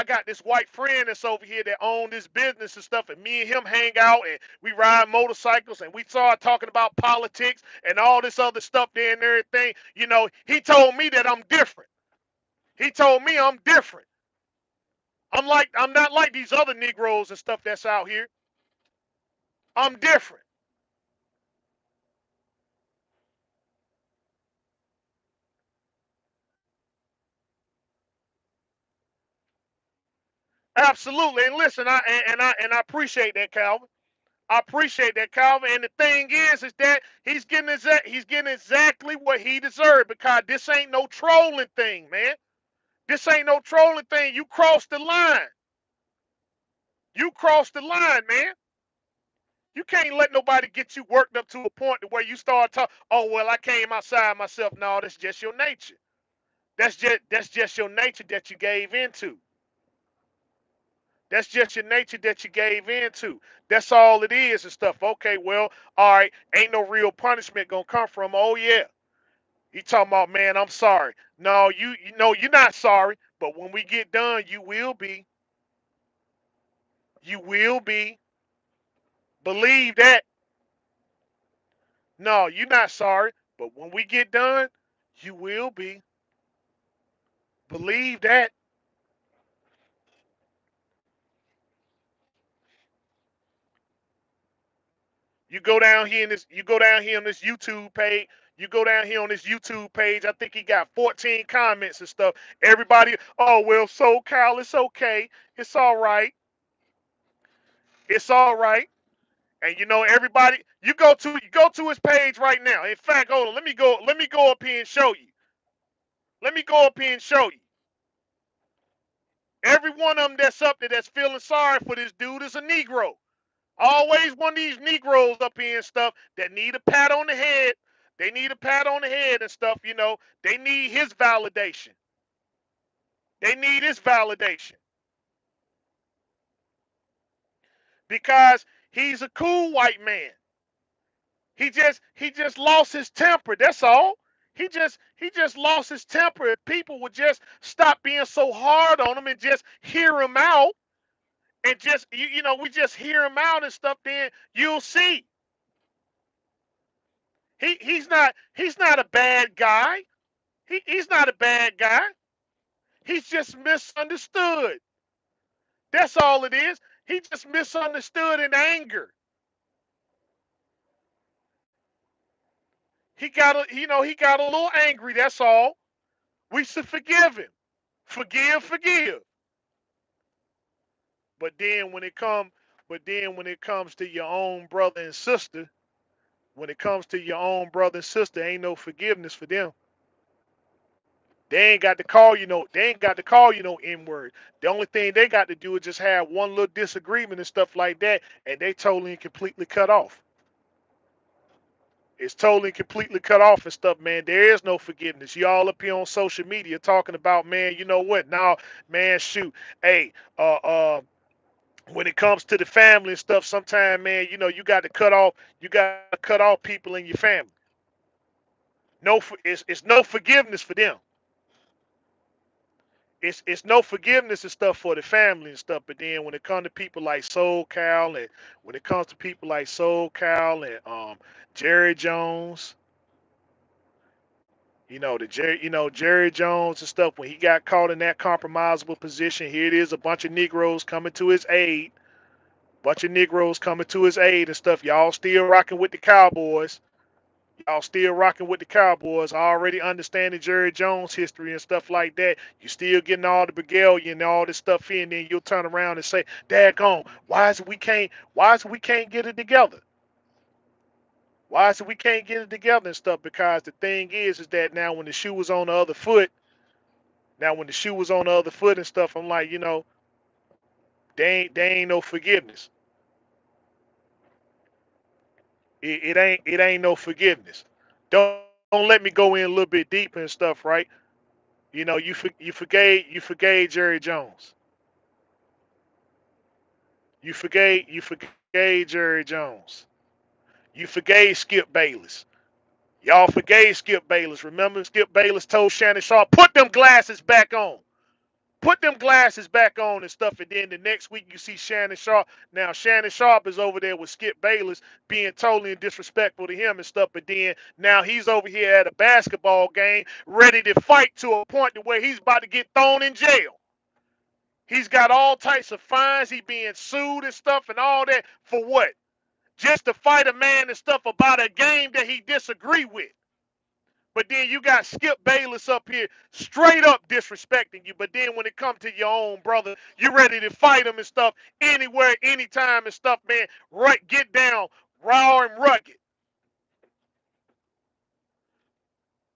got this white friend that's over here that own this business and stuff, and me and him hang out and we ride motorcycles and we start talking about politics and all this other stuff there and everything. He told me that I'm different. He told me I'm different. I'm not like these other Negroes and stuff that's out here. I'm different. Absolutely. And listen, I appreciate that, Calvin. I appreciate that, Calvin. And the thing is that he's getting exactly what he deserved because this ain't no trolling thing, man. This ain't no trolling thing. You crossed the line. You crossed the line, man. You can't let nobody get you worked up to a point to where you start talking. Oh well, I came outside myself. No, that's just your nature. That's just your nature that you gave into. That's just your nature that you gave into. That's all it is and stuff. Okay, well, all right, ain't no real punishment gonna come from. Oh yeah, he talking about, man, I'm sorry. No, you know you're not sorry, but when we get done, you will be. You will be. Believe that. No, you're not sorry, but when we get done, you will be. Believe that. You go down here on this YouTube page. You go down here on this YouTube page. I think he got 14 comments and stuff. Everybody, oh well, so Kyle, it's okay. It's all right. It's all right. And everybody, you go to his page right now. In fact, hold on, let me go up here and show you. Let me go up here and show you. Every one of them that's up there that's feeling sorry for this dude is a Negro. Always one of these Negroes up here and stuff that need a pat on the head. They need a pat on the head and stuff. They need his validation. They need his validation because he's a cool white man. He just lost his temper. That's all. He just lost his temper. If people would just stop being so hard on him and just hear him out and just we just hear him out and stuff, then you'll see. He's not a bad guy. He's not a bad guy. He's just misunderstood. That's all it is. He just misunderstood in anger. He got a little angry. That's all. We should forgive him. Forgive. But then when it come, but then when it comes to your own brother and sister, when it comes to your own brother and sister, ain't no forgiveness for them. They ain't got to call you no. They ain't got to call you no N word. The only thing they got to do is just have one little disagreement and stuff like that, and they totally and completely cut off. It's totally and completely cut off and stuff, man. There is no forgiveness. Y'all up here on social media talking about, man. You know what? Now, man, shoot. Hey, when it comes to the family and stuff, sometimes, man, you got to cut off. You got to cut off people in your family. It's no forgiveness for them. It's no forgiveness and stuff for the family and stuff. But then when it comes to people like SoCal and when it comes to people like SoCal and Jerry Jones, Jerry Jones and stuff, when he got caught in that compromisable position, here it is, a bunch of Negroes coming to his aid, bunch of Negroes coming to his aid and stuff. Y'all still rocking with the Cowboys. Y'all still rocking with the Cowboys, already understanding Jerry Jones history and stuff like that. You still getting all the regalia and all this stuff in, then you'll turn around and say, "Daggone, why is it we can't get it together? Why is it we can't get it together and stuff?" Because the thing is that now when the shoe was on the other foot, now when the shoe was on the other foot and stuff, I'm like, they ain't no forgiveness. It ain't no forgiveness. Don't let me go in a little bit deeper and stuff, right? You forgave Jerry Jones. You forgave Jerry Jones. You forgave Skip Bayless. Y'all forgave Skip Bayless. Remember, Skip Bayless told Shannon Sharp, "Put them glasses back on. Put them glasses back on and stuff." And then the next week you see Shannon Sharp. Now Shannon Sharp is over there with Skip Bayless being totally disrespectful to him and stuff. But then now he's over here at a basketball game ready to fight to a point to where he's about to get thrown in jail. He's got all types of fines. He being sued and stuff and all that for what? Just to fight a man and stuff about a game that he disagree with. But then you got Skip Bayless up here straight up disrespecting you. But then when it comes to your own brother, you ready to fight him and stuff anywhere, anytime and stuff, man. Right, get down, raw and rugged.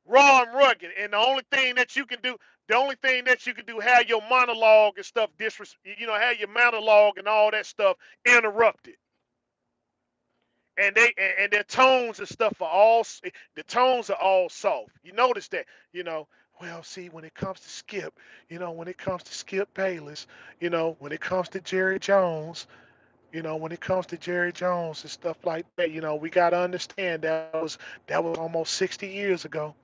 Raw and rugged. And the only thing that you can do, have your monologue and stuff have your monologue and all that stuff interrupted. And their tones and stuff are all the tones are all soft. You notice that, you know. Well, see, when it comes to Skip, when it comes to Skip Bayless, when it comes to Jerry Jones, when it comes to Jerry Jones and stuff like that, we gotta understand that was almost 60 years ago.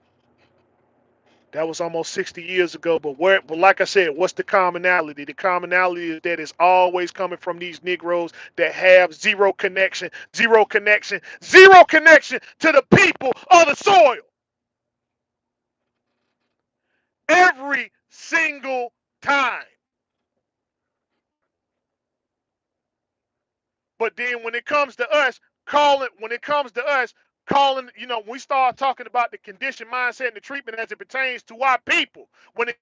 That was almost 60 years ago. But like I said, what's the commonality? The commonality is that it's always coming from these Negroes that have zero connection, zero connection to the people of the soil. Every single time. But then when it comes to us when we start talking about the condition mindset and the treatment as it pertains to our people, when it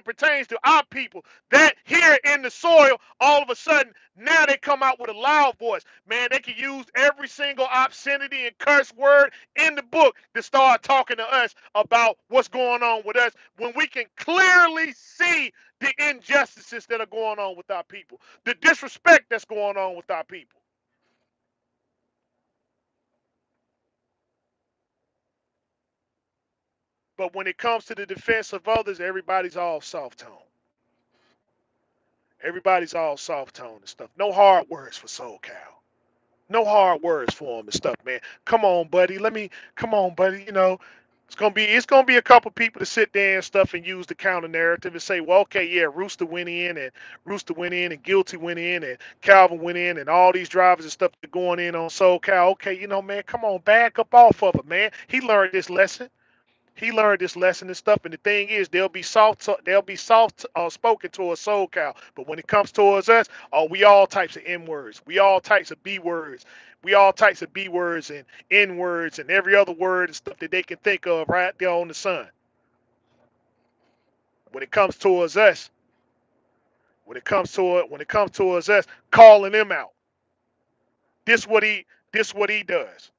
pertains to our people, that here in the soil, all of a sudden, now they come out with a loud voice. Man, they can use every single obscenity and curse word in the book to start talking to us about what's going on with us when we can clearly see the injustices that are going on with our people, the disrespect that's going on with our people. But when it comes to the defense of others, everybody's all soft tone. Everybody's all soft tone and stuff. No hard words for Soul Cow. No hard words for him and stuff, man. Come on, buddy. Come on, buddy. It's gonna be a couple people to sit there and stuff and use the counter narrative and say, well, okay, yeah, Rooster went in and Guilty went in and Calvin went in and all these drivers and stuff that are going in on Soul Cow. Okay, man, come on, back up off of it, man. He learned this lesson. He learned this lesson and stuff. And the thing is, they'll be soft spoken towards Soul Cow. But when it comes towards us, oh, we all types of N words. We all types of B words. We all types of B words and N words and every other word and stuff that they can think of right there on the sun. When it comes towards us, when it comes towards us, calling them out. This what he this what he does.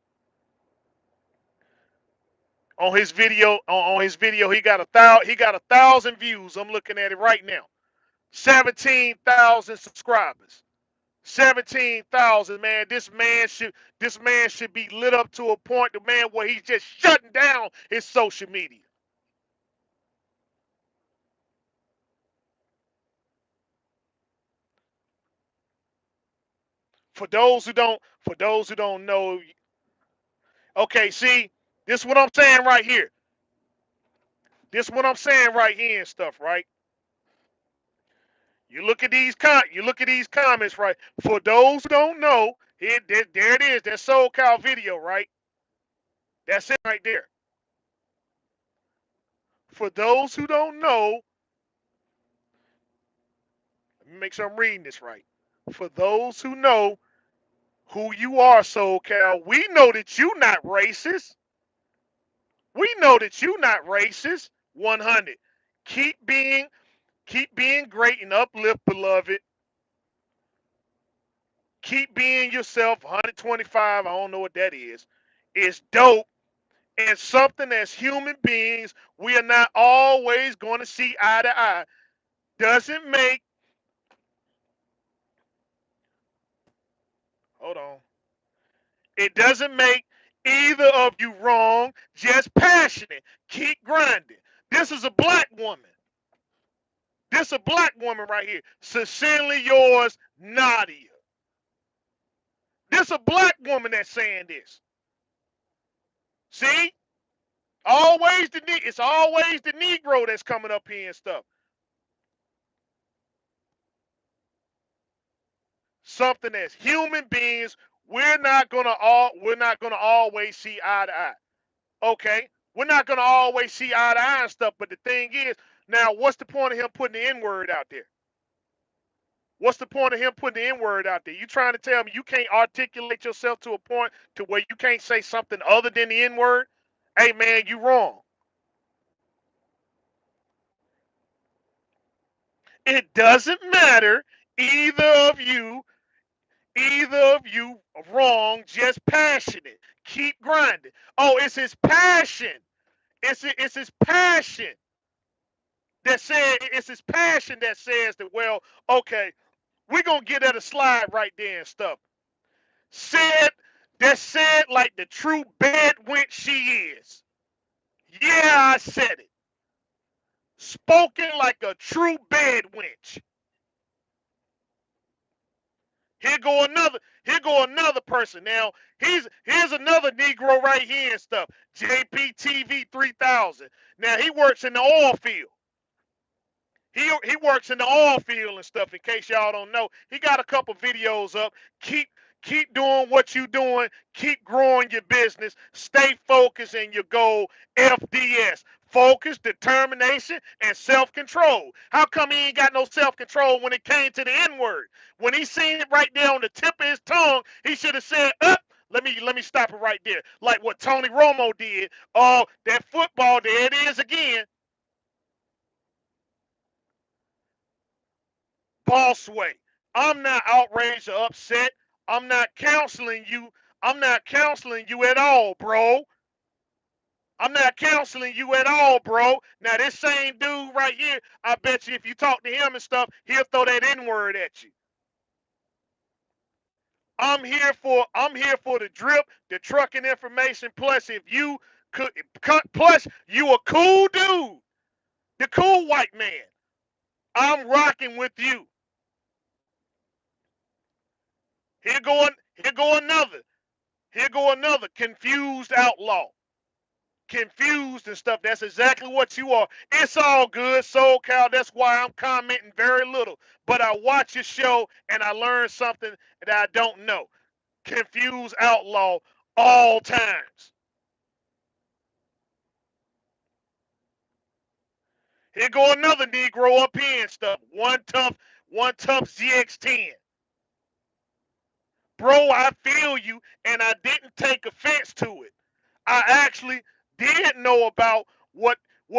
On his video, he got 1,000 views. I'm looking at it right now. 17,000 subscribers. 17,000, man. This man should be lit up to a point, the man, where he's just shutting down his social media. For those who don't know, okay, see. This what I'm saying right here. This what I'm saying right here and stuff, right? You look at these comments, right? For those who don't know, there it is. That Soul Cow video, right? That's it right there. For those who don't know, let me make sure I'm reading this right. For those who know who you are, Soul Cow, we know that you not racist. We know that you not racist. 100. Keep being keep being great and uplift, beloved. Keep being yourself. 125. I don't know what that is. It's dope and something as human beings we are not always going to see eye to eye. Doesn't make hold on. It doesn't make either of you wrong, just passionate. Keep grinding. This is a black woman. This is a black woman right here. Sincerely yours, Nadia. This is a black woman that's saying this. See? It's always the Negro that's coming up here and stuff. Something as human beings, we're not gonna always see eye to eye. Okay? We're not gonna always see eye to eye and stuff, but the thing is, now what's the point of him putting the N-word out there? What's the point of him putting the N-word out there? You trying to tell me you can't articulate yourself to a point to where you can't say something other than the N-word? Hey man, you wrong. It doesn't matter either of you Either of you wrong, just passionate. Keep grinding. Oh, it's his passion. It's his passion it's his passion that says that, well, okay, we're gonna get at a slide right there and stuff. Said said like the true bed wench she is. Yeah, I said it. Spoken like a true bed wench. Here go another person. Now, here's another Negro right here and stuff. JPTV 3000. Now he works in the oil field. He works in the oil field and stuff. In case y'all don't know, he got a couple videos up. Keep keep doing what you doing. Keep growing your business. Stay focused in your goal. FDS. Focus, determination, and self-control. How come he ain't got no self-control when it came to the N-word? When he seen it right there on the tip of his tongue, he should have said, "Up, let me stop it right there." Like what Tony Romo did. Oh, that football, there it is again. Boss way. I'm not outraged or upset. I'm not counseling you. I'm not counseling you at all, bro. I'm not counseling you at all, bro. Now this same dude right here, I bet you if you talk to him and stuff, he'll throw that N-word at you. I'm here for the drip, the trucking information. Plus, if you could, plus you a cool dude, the cool white man. I'm rocking with you. Here go another. Here go another confused outlaw. Confused and stuff. That's exactly what you are. It's all good, Soul Cow. That's why I'm commenting very little. But I watch your show and I learn something that I don't know. Confused outlaw all times. Here go another Negro up here and stuff. One tough ZX10. Bro, I feel you, and I didn't take offense to it. I actually did know about what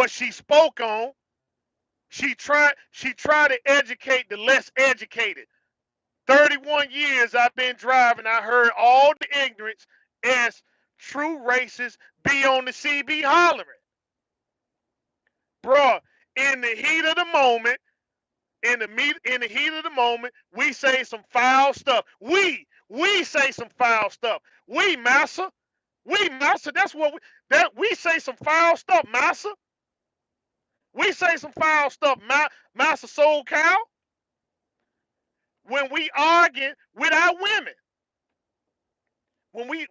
she spoke on. She tried to educate the less educated. 31 years I've been driving. I heard all the ignorance as true racists be on the CB hollering. Bruh, in the heat of the moment, in the heat of the moment, we say some foul stuff. We say some foul stuff. We massa. We say some foul stuff, massa. We say some foul stuff, massa Soul Cow. When we argue with our women, when we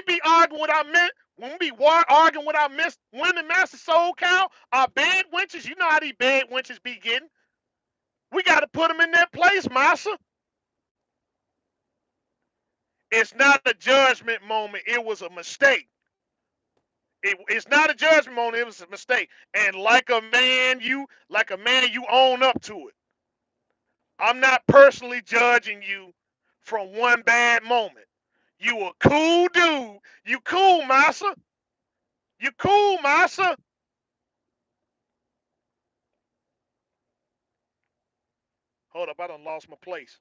be arguing with our men, When we be arguing with our women master soul cow, our bed wenches, you know how these bed wenches be getting. We got to put them in their place, master. It's not a judgment moment. It was a mistake. It's not a judgment moment. It was a mistake. And like a man, you own up to it. I'm not personally judging you from one bad moment. You a cool dude. You cool, massa. You cool, massa. Hold up, I done lost my place.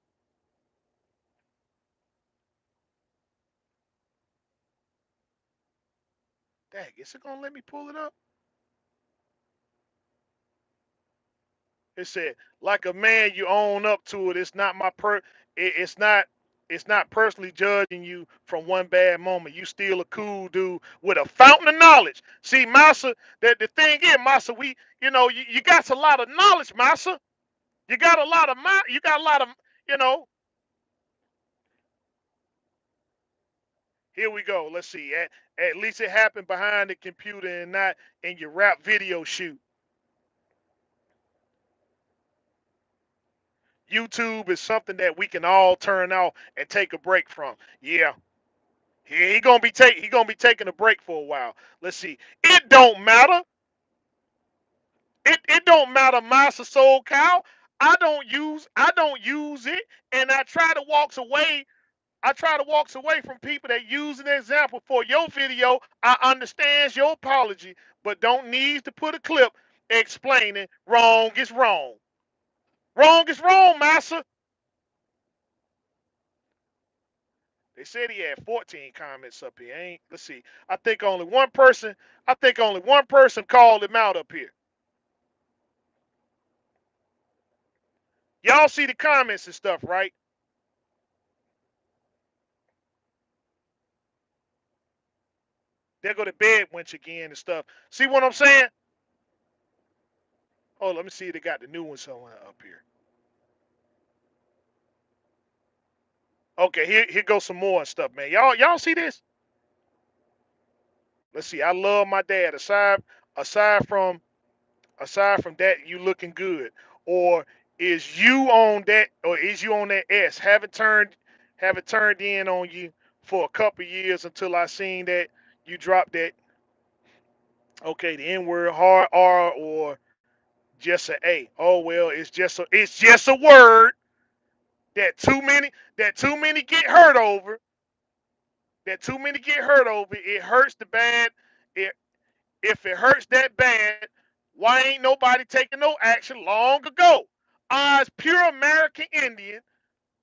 Dang, is it gonna let me pull it up? It said, like a man, you own up to it. It's not my it's not. It's not personally judging you from one bad moment. You still a cool dude with a fountain of knowledge. See, Massa, the thing is, Massa, you got a lot of knowledge, Massa. You got a lot of you got a lot of, you know. Here we go. Let's see. At least it happened behind the computer and not in your rap video shoot. YouTube is something that we can all turn off and take a break from. Yeah. He gonna be taking a break for a while. Let's see. It don't matter. It don't matter, Master Soul Cow. I don't use it, and I try to walk away from people that use an example for your video. I understand your apology, but don't need to put a clip explaining wrong is wrong. Wrong is wrong, Master. They said he had 14 comments up here. Ain't let's see. I think only one person called him out up here. Y'all see the comments and stuff, right? They go to bed winch again and stuff. See what I'm saying? Oh, let me see if they got the new one somewhere up here. Okay, here goes some more stuff, man. Y'all see this? Let's see. I love my dad. Aside from that, you looking good. Or is you on that S? Haven't turned in on you for a couple years until I seen that you dropped that. Okay, the N word hard R or just a A. Oh well, it's just a word that too many get hurt over. That too many get hurt over. It hurts the bad. It, if it hurts that bad, why ain't nobody taking no action long ago? I's pure American Indian,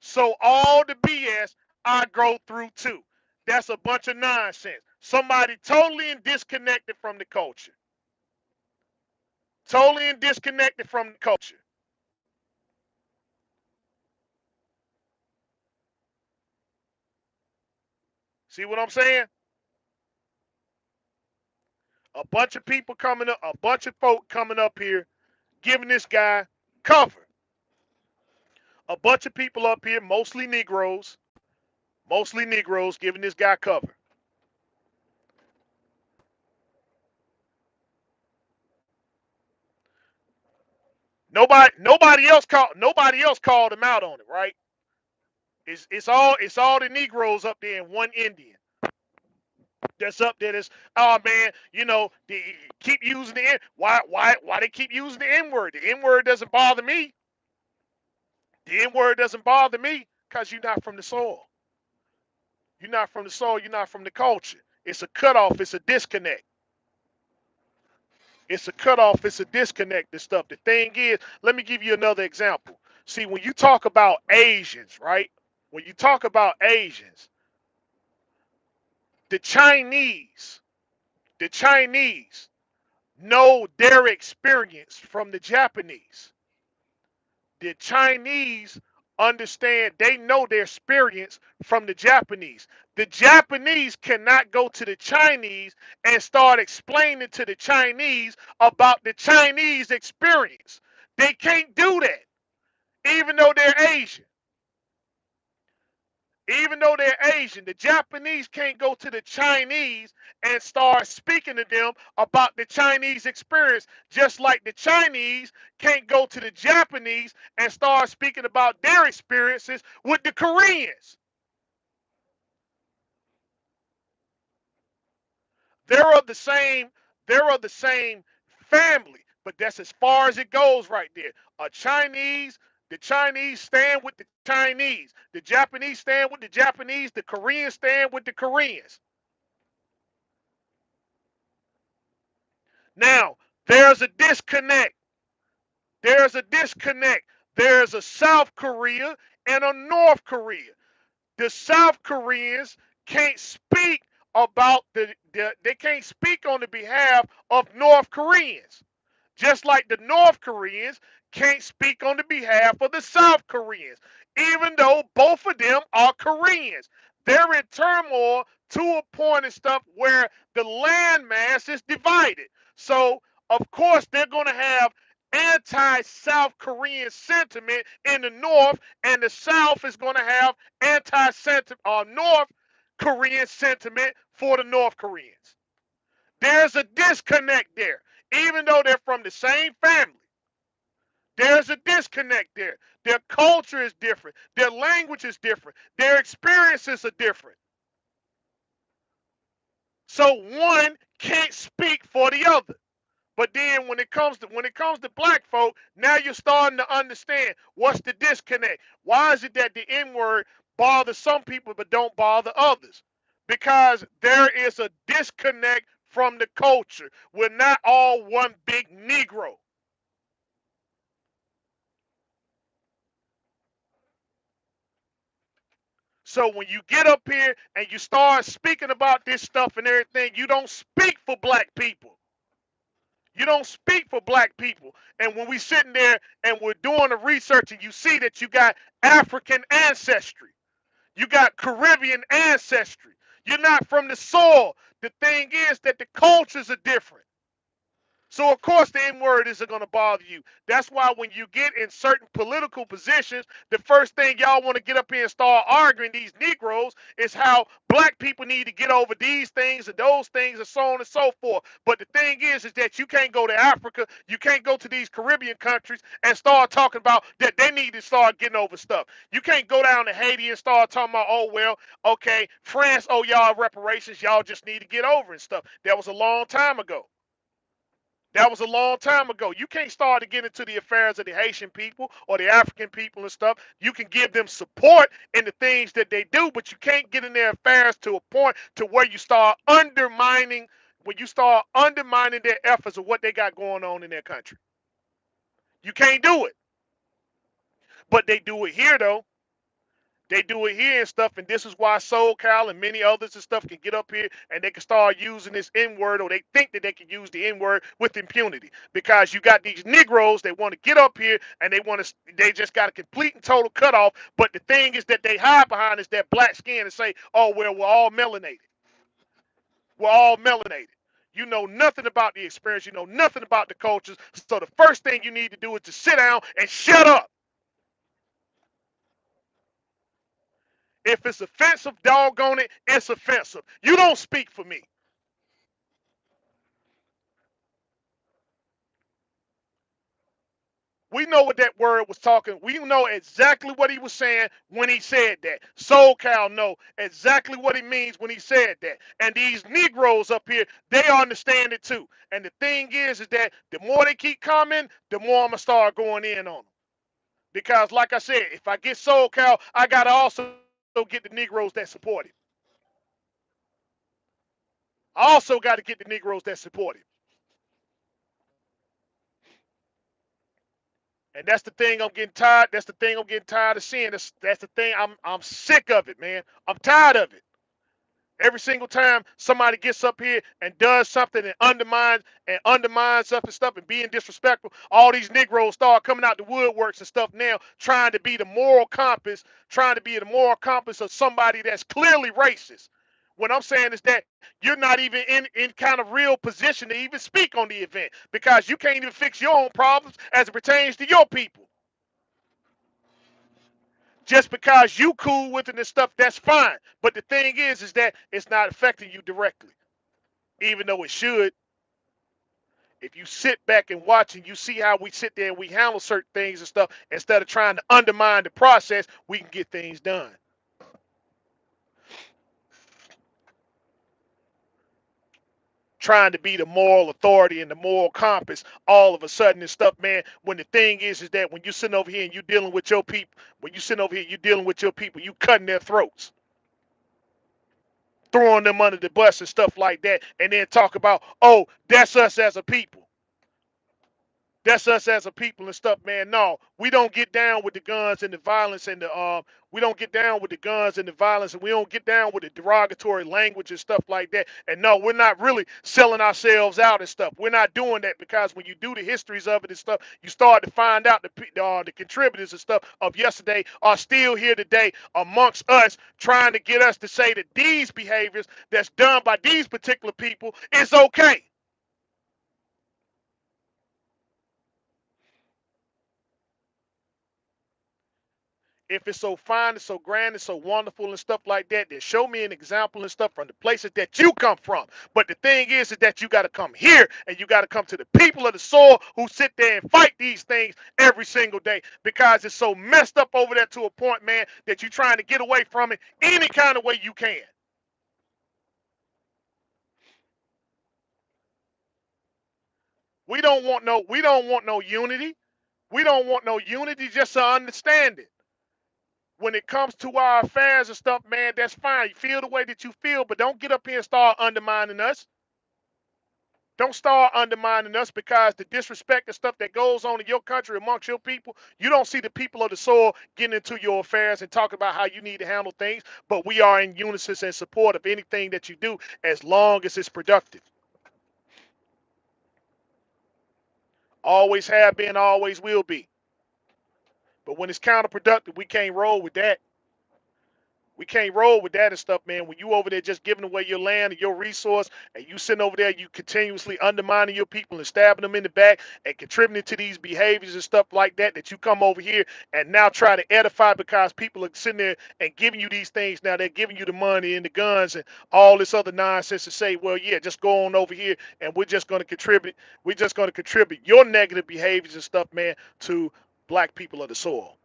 so all the BS I go through too. That's a bunch of nonsense. Somebody totally disconnected from the culture. Totally disconnected from the culture. See what I'm saying? A bunch of folk coming up here giving this guy cover. A bunch of people up here, mostly Negroes giving this guy cover. Nobody else called him out on it, right? It's all the Negroes up there and one Indian that's up there. That's oh man, they keep using the N. Why they keep using the N word? The N word doesn't bother me. The N word doesn't bother me because you're not from the soil. You're not from the soil. You're not from the culture. It's a cutoff. It's a disconnect. It's a cutoff. It's a disconnect and stuff. The thing is, let me give you another example. See, when you talk about Asians, right? When you talk about Asians, the Chinese, the Chinese know their experience from the Japanese. The Chinese understand, they know their experience from the Japanese. The Japanese cannot go to the Chinese and start explaining to the Chinese about the Chinese experience. They can't do that, even though they're Asian. Even though they're Asian, the Japanese can't go to the Chinese and start speaking to them about the Chinese experience, just like the Chinese can't go to the Japanese and start speaking about their experiences with the Koreans. They're of the same, they're of the same family, but that's as far as it goes right there. A Chinese, the Chinese stand with the Chinese, the Japanese stand with the Japanese, the Koreans stand with the Koreans. Now, there's a disconnect. There's a disconnect. There's a South Korea and a North Korea. The South Koreans can't speak about they can't speak on the behalf of North Koreans. Just like the North Koreans can't speak on the behalf of the South Koreans, even though both of them are Koreans. They're in turmoil to a point and stuff where the landmass is divided. So, of course, they're going to have anti-South Korean sentiment in the North, and the South is going to have anti-sentiment or North Korean sentiment for the North Koreans. There's a disconnect there. Even though they're from the same family, there's a disconnect there. Their culture is different. Their language is different. Their experiences are different. So one can't speak for the other. But then when it comes to black folk, now you're starting to understand what's the disconnect. Why is it that the N-word bothers some people but don't bother others? Because there is a disconnect from the culture. We're not all one big Negro. So when you get up here and you start speaking about this stuff and everything, you don't speak for black people. You don't speak for black people. And when we sitting there and we're doing the research and you see that you got African ancestry, you got Caribbean ancestry, you're not from the soil. The thing is that the cultures are different. So of course the N-word isn't gonna bother you. That's why when you get in certain political positions, the first thing y'all want to get up here and start arguing these Negroes is how black people need to get over these things and those things and so on and so forth. But the thing is that you can't go to Africa, you can't go to these Caribbean countries and start talking about that they need to start getting over stuff. You can't go down to Haiti and start talking about, oh well, okay, France owe y'all reparations, y'all just need to get over and stuff. That was a long time ago. That was a long time ago. You can't start to get into the affairs of the Haitian people or the African people and stuff. You can give them support in the things that they do, but you can't get in their affairs to a point to where you start undermining when you start undermining their efforts of what they got going on in their country. You can't do it. But they do it here though. They do it here and stuff, and this is why SoCal and many others and stuff can get up here and they can start using this N word, or they think that they can use the N word with impunity. Because you got these Negroes, they want to get up here and they just got a complete and total cutoff. But the thing is that they hide behind is that black skin and say, oh, well, we're all melanated. We're all melanated. You know nothing about the experience, you know nothing about the cultures. So the first thing you need to do is to sit down and shut up. If it's offensive, doggone it, it's offensive. You don't speak for me. We know what that word was talking. We know exactly what he was saying when he said that. SoCal know exactly what he means when he said that. And these Negroes up here, they understand it too. And the thing is that the more they keep coming, the more I'm gonna start going in on them. Because, like I said, if I get SoCal, I gotta also get the Negroes that support him. I also got to get the Negroes that support him. And that's the thing I'm getting tired. That's the thing I'm getting tired of seeing. That's the thing. I'm sick of it, man. I'm tired of it. Every single time somebody gets up here and does something and undermines stuff and stuff and being disrespectful, all these Negroes start coming out the woodworks and stuff now, trying to be the moral compass, trying to be the moral compass of somebody that's clearly racist. What I'm saying is that you're not even in kind of real position to even speak on the event because you can't even fix your own problems as it pertains to your people. Just because you cool with it and stuff, that's fine. But the thing is that it's not affecting you directly, even though it should. If you sit back and watch and you see how we sit there and we handle certain things and stuff, instead of trying to undermine the process, we can get things done. Trying to be the moral authority and the moral compass all of a sudden and stuff, man. When the thing is that when you're sitting over here and you're dealing with your people, when you're sitting over here, you're dealing with your people, you cutting their throats, throwing them under the bus and stuff like that, and then talk about, oh, that's us as a people. That's us as a people and stuff, man. No, we don't get down with the guns and the violence and the we don't get down with the guns and the violence, and we don't get down with the derogatory language and stuff like that. And no, we're not really selling ourselves out and stuff. We're not doing that, because when you do the histories of it and stuff, you start to find out the contributors and stuff of yesterday are still here today amongst us, trying to get us to say that these behaviors that's done by these particular people is okay. If it's so fine and so grand and so wonderful and stuff like that, then show me an example and stuff from the places that you come from. But the thing is that you got to come here and you got to come to the people of the soil who sit there and fight these things every single day, because it's so messed up over there to a point, man, that you're trying to get away from it any kind of way you can. We don't want no unity. We don't want no unity, just to understand it. When it comes to our affairs and stuff, man, that's fine. You feel the way that you feel, but don't get up here and start undermining us. Don't start undermining us, because the disrespect and stuff that goes on in your country amongst your people, you don't see the people of the soil getting into your affairs and talking about how you need to handle things, but we are in unison and support of anything that you do, as long as it's productive. Always have been, always will be. But when it's counterproductive, we can't roll with that. We can't roll with that and stuff, man. When you over there just giving away your land and your resource, and you sitting over there, you continuously undermining your people and stabbing them in the back and contributing to these behaviors and stuff like that, that you come over here and now try to edify, because people are sitting there and giving you these things. Now they're giving you the money and the guns and all this other nonsense to say, well, yeah, just go on over here and we're just going to contribute. We're just going to contribute your negative behaviors and stuff, man, to black people of the soil.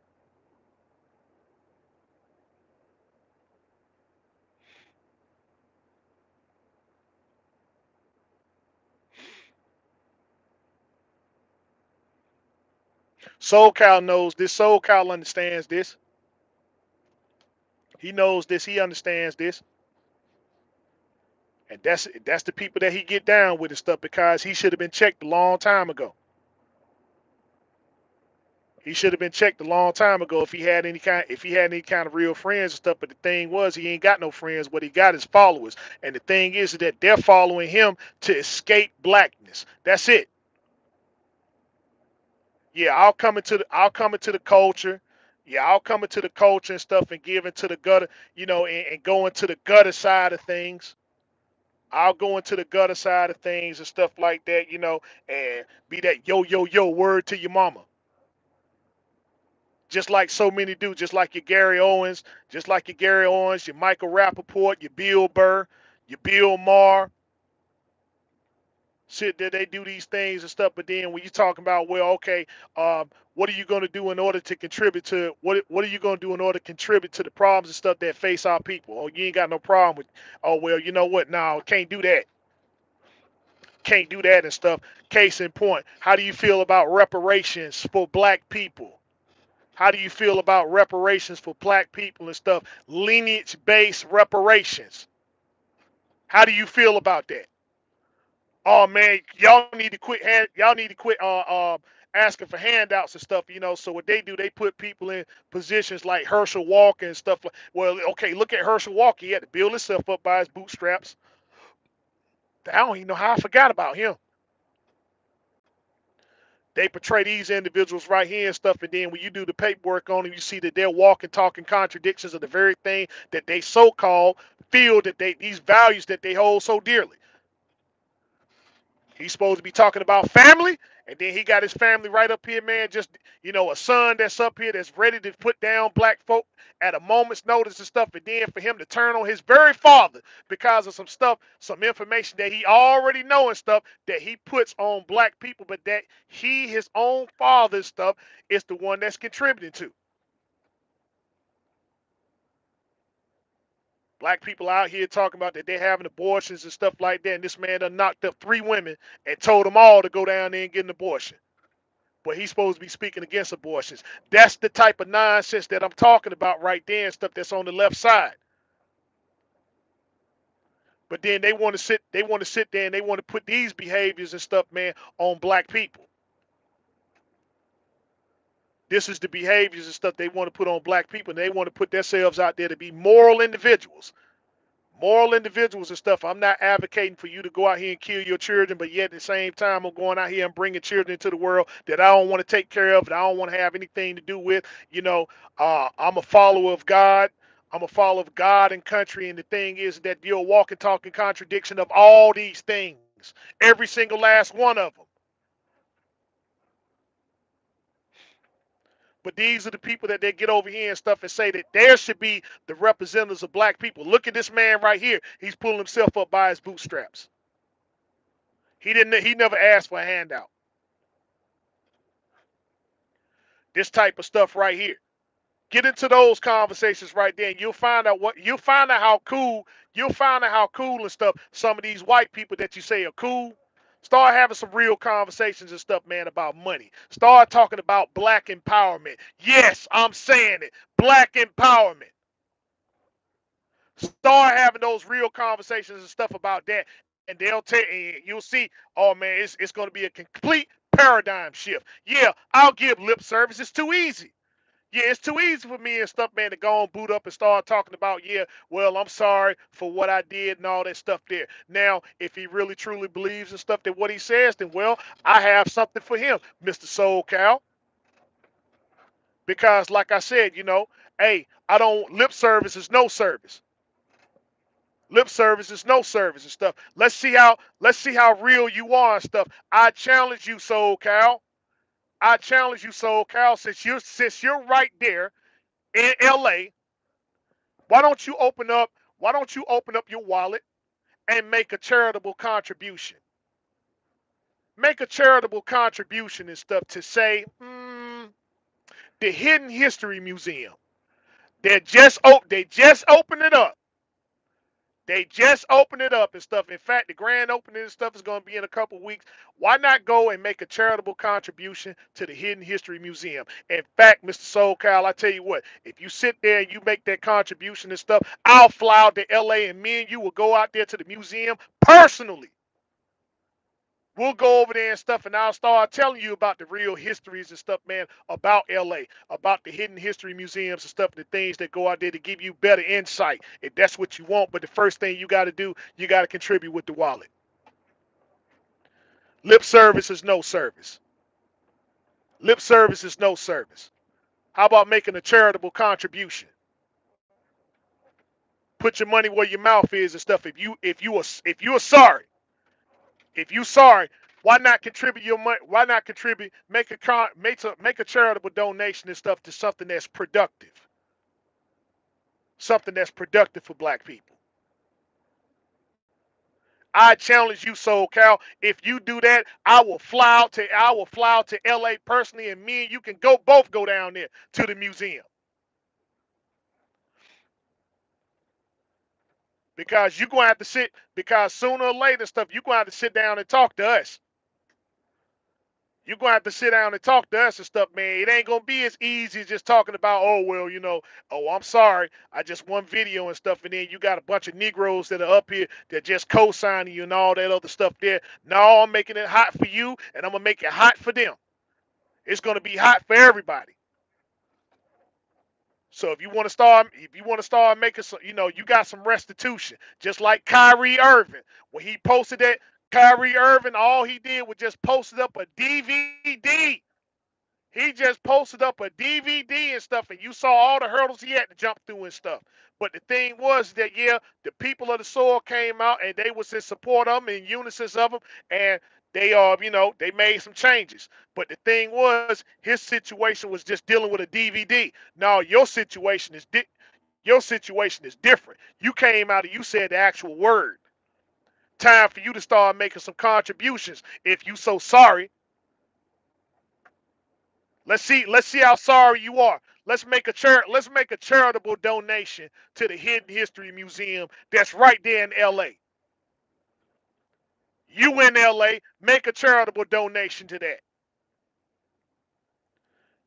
SoCal knows this. SoCal understands this. He knows this. He understands this. And that's the people that he get down with and stuff, because he should have been checked a long time ago. He should have been checked a long time ago if he had any kind of real friends and stuff. But the thing was, he ain't got no friends. What he got is followers. And the thing is that they're following him to escape blackness. That's it. Yeah, I'll come into the culture. Yeah, I'll come into the culture and stuff and give into the gutter, and go into the gutter side of things. I'll go into the gutter side of things and stuff like that, and be that yo, yo, yo word to your mama. Just like so many do, just like your Gary Owens, your Michael Rappaport, your Bill Burr, your Bill Maher. Shit, that they do these things and stuff, but then when you're talking about, well, okay, what are you going to do in order to contribute to what are you going to do in order to contribute to the problems and stuff that face our people? Oh, you ain't got no problem with, oh, well, you know what? No, can't do that. Can't do that and stuff. Case in point, how do you feel about reparations for black people? How do you feel about reparations for black people and stuff? Lineage based reparations. How do you feel about that? Oh man, y'all need to quit asking for handouts and stuff, So what they do, they put people in positions like Herschel Walker and stuff like, well, okay, look at Herschel Walker. He had to build himself up by his bootstraps. I don't even know how I forgot about him. They portray these individuals right here and stuff, and then when you do the paperwork on them, you see that they're walking, talking contradictions of the very thing that they so-called feel that these values that they hold so dearly. He's supposed to be talking about family, And then he got his family right up here, man. Just a son that's up here that's ready to put down black folk at a moment's notice and stuff. And then for him to turn on his very father because of some stuff, some information that he already know and stuff that he puts on black people, but that his own father's stuff, is the one that's contributing to. Black people out here talking about that they're having abortions and stuff like that. And this man done knocked up 3 women and told them all to go down there and get an abortion. But he's supposed to be speaking against abortions. That's the type of nonsense that I'm talking about right there and stuff that's on the left side. But then they want to sit there and they want to put these behaviors and stuff, man, on black people. This is the behaviors and stuff they want to put on black people, and they want to put themselves out there to be moral individuals and stuff. I'm not advocating for you to go out here and kill your children, but yet at the same time, I'm going out here and bringing children into the world that I don't want to take care of, that I don't want to have anything to do with. I'm a follower of God. I'm a follower of God and country, and the thing is that you're a walking, talking contradiction of all these things, every single last one of them. But these are the people that they get over here and stuff and say that there should be the representatives of black people. Look at this man right here. He's pulling himself up by his bootstraps. He never asked for a handout. This type of stuff right here. Get into those conversations right there, and you'll find out how cool and stuff some of these white people that you say are cool. Start having some real conversations and stuff, man, about money. Start talking about black empowerment. Yes, I'm saying it. Black empowerment. Start having those real conversations and stuff about that, and you'll see, oh man, it's going to be a complete paradigm shift. Yeah, I'll give lip service. It's too easy. Yeah, it's too easy for me and stuff, man, to go on boot up and start talking about, yeah, well, I'm sorry for what I did and all that stuff there. Now, if he really truly believes and stuff that what he says, then well, I have something for him, Mr. Soul Cow. Because like I said, hey, I don't lip service is no service. Lip service is no service and stuff. Let's see how real you are and stuff. I challenge you, Soul Cow. I challenge you, Soul Cow, since you're right there in LA. Why don't you open up? Why don't you open up your wallet and make a charitable contribution? Make a charitable contribution and stuff to say the Hidden History Museum. They just opened it up. They just opened it up and stuff. In fact, the grand opening and stuff is going to be in a couple weeks. Why not go and make a charitable contribution to the Hidden History Museum? In fact, Mr. Soul Kyle, I tell you what, if you sit there and you make that contribution and stuff, I'll fly out to LA and me and you will go out there to the museum personally. We'll go over there and stuff, and I'll start telling you about the real histories and stuff, man, about LA, about the hidden history museums and stuff, the things that go out there to give you better insight, if that's what you want. But the first thing you got to do, you got to contribute with the wallet. Lip service is no service. Lip service is no service. How about making a charitable contribution? Put your money where your mouth is and stuff. If you are sorry, if you sorry, why not contribute your money? Why not contribute? Make a charitable donation and stuff to something that's productive for black people. I challenge you, Soul Cal. If you do that, I will fly out to LA personally, and me and you can both go down there to the museum. Because you're gonna have to sit because sooner or later stuff, you're gonna have to sit down and talk to us. You're gonna have to sit down and talk to us and stuff, man. It ain't gonna be as easy as just talking about, oh well, oh I'm sorry, I just one video and stuff, and then you got a bunch of Negroes that are up here that just co-signing you and all that other stuff there. No, I'm making it hot for you, and I'm gonna make it hot for them. It's gonna be hot for everybody. So if you want to start making some, you got some restitution, just like Kyrie Irving. When he posted that, Kyrie Irving, all he did was just posted up a DVD. He just posted up a DVD and stuff, and you saw all the hurdles he had to jump through and stuff. But the thing was that, yeah, the people of the soil came out and they was in support of him, in unison of him, and They made some changes. But the thing was, his situation was just dealing with a DVD. Now your situation is different. You came out and you said the actual word. Time for you to start making some contributions. If you so sorry, let's see how sorry you are. Let's make a charitable donation to the Hidden History Museum that's right there in LA. You in LA, make a charitable donation to that.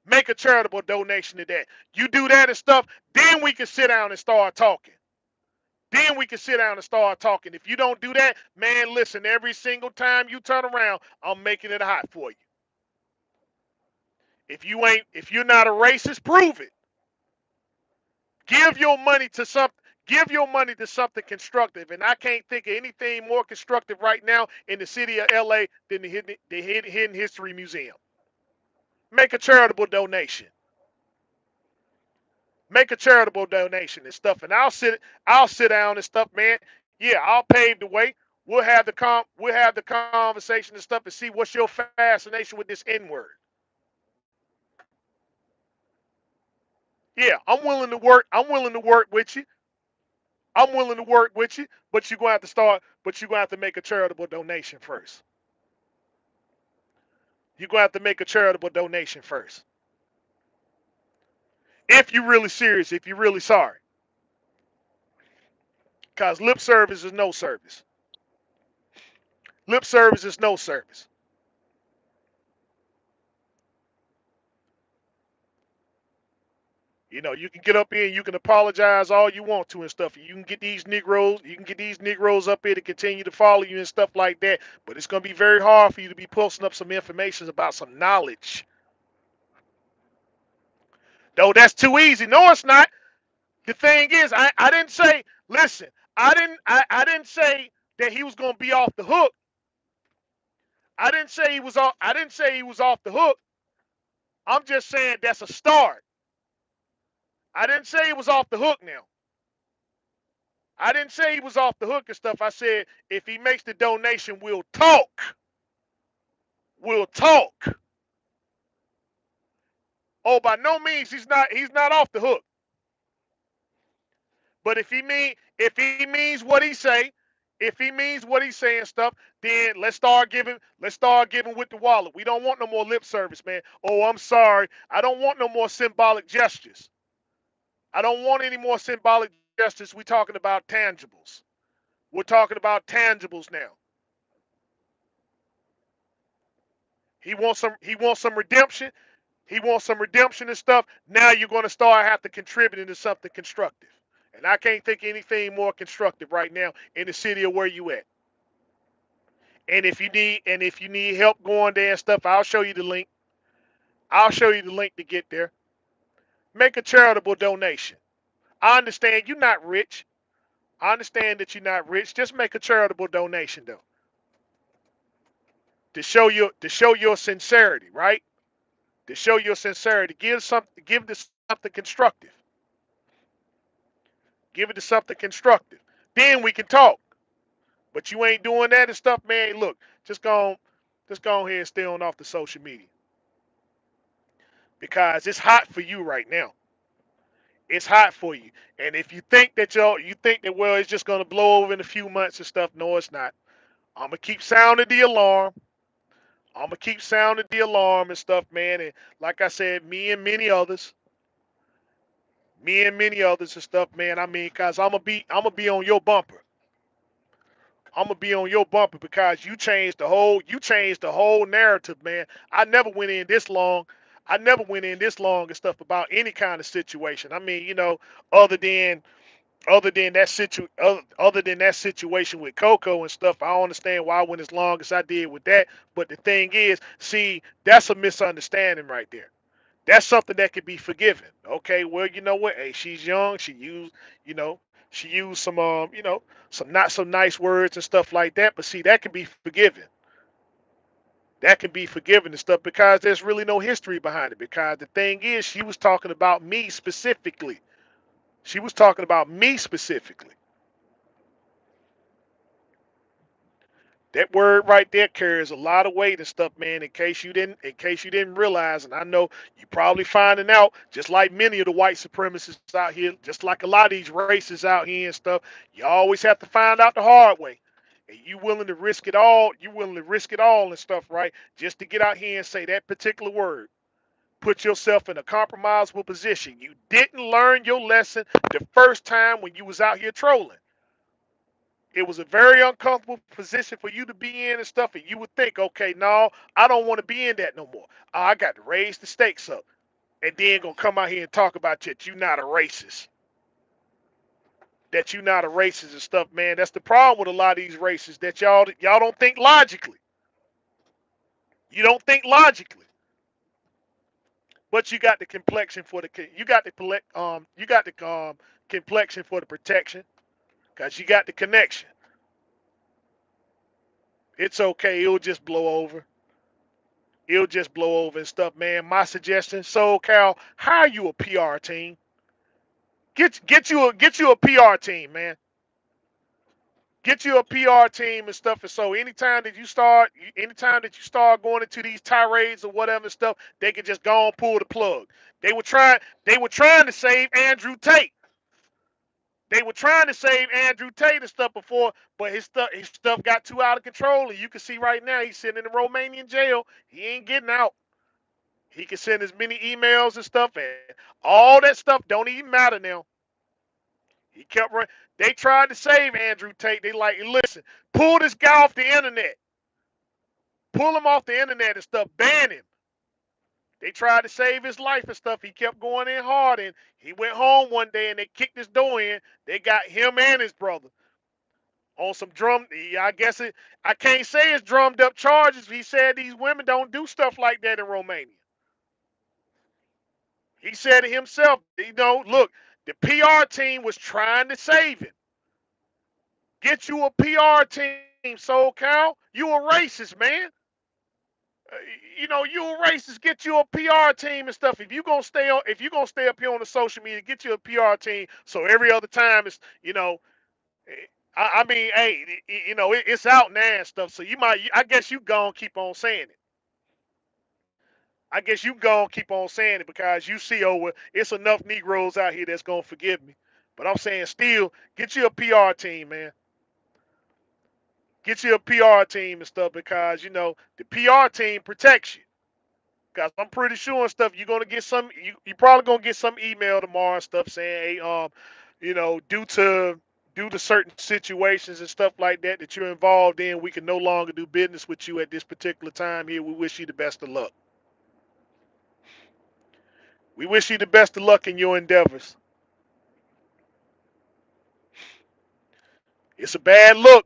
Make a charitable donation to that. You do that and stuff, then we can sit down and start talking. Then we can sit down and start talking. If you don't do that, man, listen, every single time you turn around, I'm making it hot for you. If you're not a racist, prove it. Give your money to something. Give your money to something constructive, and I can't think of anything more constructive right now in the city of LA than the Hidden History Museum. Make a charitable donation. Make a charitable donation and stuff, and I'll sit down and stuff, man. Yeah, I'll pave the way. We'll have the conversation and stuff and see what's your fascination with this N word. Yeah, I'm willing to work. I'm willing to work with you. I'm willing to work with you, but you're gonna have to start. But you're gonna have to make a charitable donation first. You're gonna have to make a charitable donation first. If you're really serious, if you're really sorry, because lip service is no service. Lip service is no service. You can get up here and you can apologize all you want to and stuff. You can get these Negroes up here to continue to follow you and stuff like that. But it's gonna be very hard for you to be posting up some information about some knowledge. Though that's too easy. No, it's not. The thing is, I didn't say. Listen, I didn't say that he was gonna be off the hook. I didn't say he was off. I didn't say he was off the hook. I'm just saying that's a start. I didn't say he was off the hook now. I didn't say he was off the hook and stuff. I said if he makes the donation, we'll talk. We'll talk. Oh, by no means he's not off the hook. But if he means what he say, if he means what he's saying stuff, then let's start giving with the wallet. We don't want no more lip service, man. Oh, I'm sorry. I don't want no more symbolic gestures. I don't want any more symbolic gestures. We're talking about tangibles. We're talking about tangibles now. He wants some redemption. He wants some redemption and stuff. Now you're going to start have to contributing to something constructive. And I can't think of anything more constructive right now in the city of where you at. And if you need help going there and stuff, I'll show you the link. I'll show you the link to get there. Make a charitable donation. I understand you're not rich. I understand that you're not rich. Just make a charitable donation though. To show your sincerity, right? To show your sincerity. Give this something constructive. Give it to something constructive. Then we can talk. But you ain't doing that and stuff, man. Look, just go ahead and stay on off the social media because it's hot for you right now. It's hot for you. And if you think that well, it's just gonna blow over in a few months and stuff. No, it's not. I'm gonna keep sounding the alarm. I'm gonna keep sounding the alarm and stuff, man. And like I said, me and many others and stuff, man. I mean, cause I'm gonna be on your bumper. I'm gonna be on your bumper because you changed the whole narrative, man. I never went in this long. I never went in this long and stuff about any kind of situation. I mean, other than other than that situation with Coco and stuff, I don't understand why I went as long as I did with that. But the thing is, see, that's a misunderstanding right there. That's something that could be forgiven. Okay, well, you know what? Hey, she's young. She used some not so nice words and stuff like that. But see, that can be forgiven. That can be forgiven and stuff because there's really no history behind it. Because the thing is, she was talking about me specifically. She was talking about me specifically. That word right there carries a lot of weight and stuff, man. In case you didn't realize, and I know you probably finding out, just like many of the white supremacists out here, just like a lot of these races out here and stuff, you always have to find out the hard way. And you willing to risk it all, you willing to risk it all and stuff, right? Just to get out here and say that particular word. Put yourself in a compromisable position. You didn't learn your lesson the first time when you was out here trolling. It was a very uncomfortable position for you to be in and stuff, and you would think, okay, no, I don't want to be in that no more. I got to raise the stakes up, and then gonna come out here and talk about that you not a racist, that you not a racist and stuff, man. That's the problem with a lot of these racists, that y'all don't think logically. You don't think logically, but you got the complexion for the complexion for the protection, cause you got the connection. It's okay. It'll just blow over. It'll just blow over and stuff, man. My suggestion, so Cal, hire you a PR team. Get you a PR team, man. Get you a PR team and stuff. And so anytime that you start going into these tirades or whatever and stuff, they can just go and pull the plug. They were trying they were trying to save Andrew Tate. They were trying to save Andrew Tate and stuff before, but his stuff got too out of control. And you can see right now he's sitting in the Romanian jail. He ain't getting out. He can send as many emails and stuff, and all that stuff don't even matter now. He kept running. They tried to save Andrew Tate. They like, listen, pull this guy off the internet, pull him off the internet and stuff, ban him. They tried to save his life and stuff. He kept going in hard, and he went home one day, and they kicked his door in. They got him and his brother on some drum. I guess it. I can't say it's drummed up charges. He said these women don't do stuff like that in Romania. He said it himself. Look, the PR team was trying to save him. Get you a PR team, SoCal. You a racist, man. You a racist. Get you a PR team and stuff. If you gonna stay up here on the social media, get you a PR team. So every other time I mean, hey, it's out now and stuff. So I guess you gonna keep on saying it. I guess you gonna keep on saying it because you see it's enough Negroes out here that's gonna forgive me. But I'm saying still, get you a PR team, man. Get you a PR team and stuff because the PR team protects you. Because I'm pretty sure and stuff you're gonna get some. You probably gonna get some email tomorrow and stuff saying, hey, due to certain situations and stuff like that you're involved in, we can no longer do business with you at this particular time here. We wish you the best of luck. We wish you the best of luck in your endeavors. It's a bad look.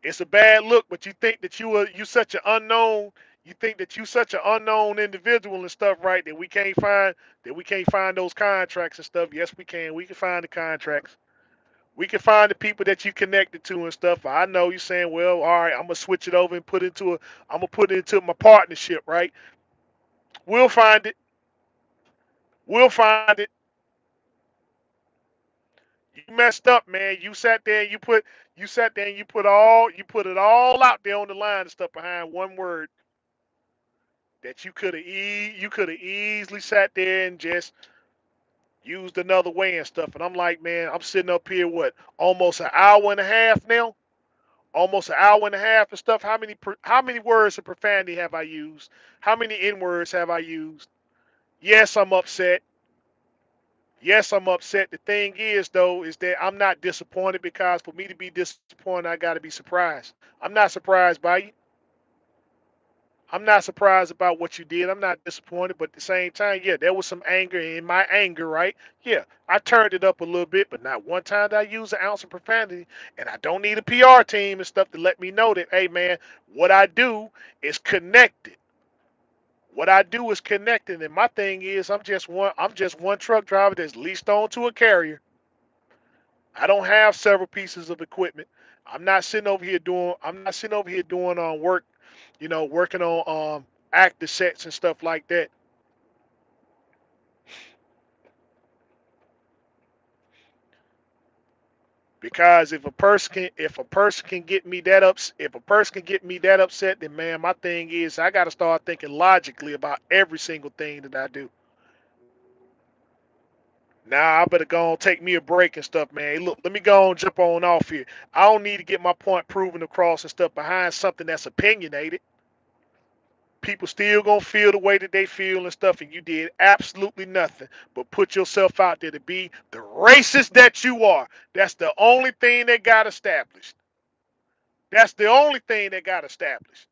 It's a bad look, but you think that you such an unknown. You think that you such an unknown individual and stuff, right? That we can't find those contracts and stuff. Yes, we can. We can find the contracts. We can find the people that you connected to and stuff. I know you saying, well, all right, I'm gonna switch it over and I'm gonna put it into my partnership, right? We'll find it. We'll find it. You messed up, man. You put it all out there on the line and stuff behind one word that you could have easily sat there and just used another way and stuff. And I'm like, man, I'm sitting up here almost an hour and a half now, almost an hour and a half and stuff. How many words of profanity have I used? How many N words have I used? Yes, I'm upset. Yes, I'm upset. The thing is, though, is that I'm not disappointed because for me to be disappointed, I got to be surprised. I'm not surprised by you. I'm not surprised about what you did. I'm not disappointed, but at the same time, yeah, there was some anger in my anger, right? Yeah, I turned it up a little bit, but not one time did I use an ounce of profanity. And I don't need a PR team and stuff to let me know that, hey, man, what I do is connected. What I do is connected, and my thing is, I'm just one truck driver that's leased on to a carrier. I don't have several pieces of equipment. I'm not sitting over here doing work, working on actor sets and stuff like that. Because if a person can get me that if a person can get me that upset, then man, my thing is I got to start thinking logically about every single thing that I do. Now I better go on take me a break and stuff, man. Hey, look, let me go on jump on off here. I don't need to get my point proven across and stuff behind something that's opinionated. People still gonna feel the way that they feel and stuff, and you did absolutely nothing but put yourself out there to be the racist that you are. That's the only thing that got established. That's the only thing that got established.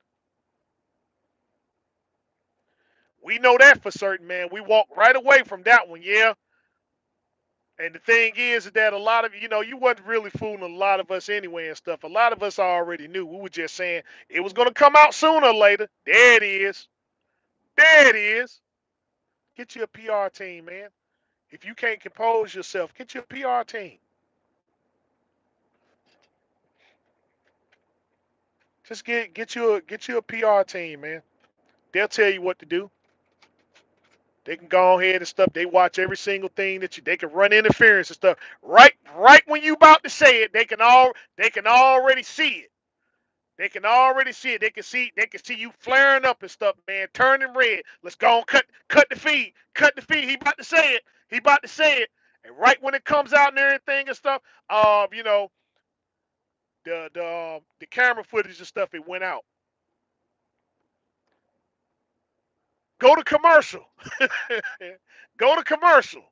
We know that for certain, man. We walked right away from that one, yeah. And the thing is that a lot of you wasn't really fooling a lot of us anyway and stuff. A lot of us already knew. We were just saying it was gonna come out sooner or later. There it is. There it is. Get you a PR team, man. If you can't compose yourself, get you a PR team. Just get you a PR team, man. They'll tell you what to do. They can go ahead and stuff. They watch every single thing that you. They can run interference and stuff. Right when you about to say it, they can already see it. They can already see it. They can see you flaring up and stuff, man, turning red. Let's go on, cut the feed. Cut the feed. He about to say it. He about to say it. And right when it comes out and everything and stuff, you know, the camera footage and stuff, it went out. Go to commercial. Go to commercial.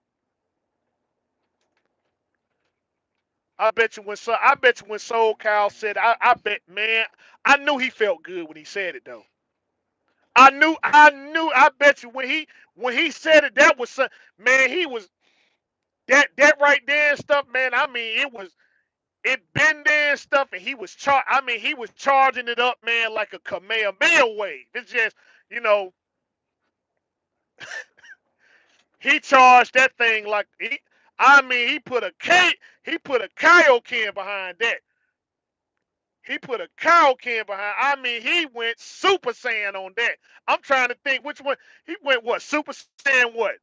I bet you when Soul Cal said I bet man, I knew he felt good when he said it though. I bet you when he said it, that was man, he was that right there and stuff, man. I mean, it been there and stuff, and he was charging it up, man, like a Kamehameha wave. It's just, you know, he charged that thing like he put a Kaioken behind that. He put a Kaioken behind. He went Super Saiyan on that. I'm trying to think which one he went. What Super Saiyan? What?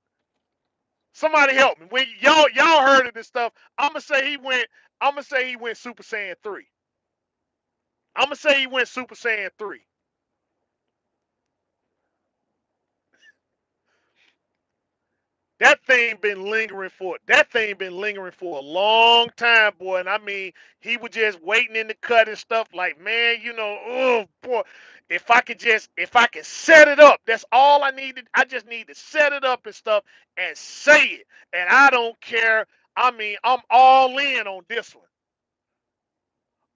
Somebody help me. When y'all heard of this stuff, I'm gonna say he went. I'm gonna say he went Super Saiyan 3. I'm gonna say he went Super Saiyan 3. That thing been lingering for a long time, boy. And he was just waiting in the cut and stuff. Like, man, oh boy, if I could set it up, that's all I needed. I just need to set it up and stuff and say it. And I don't care. I'm all in on this one.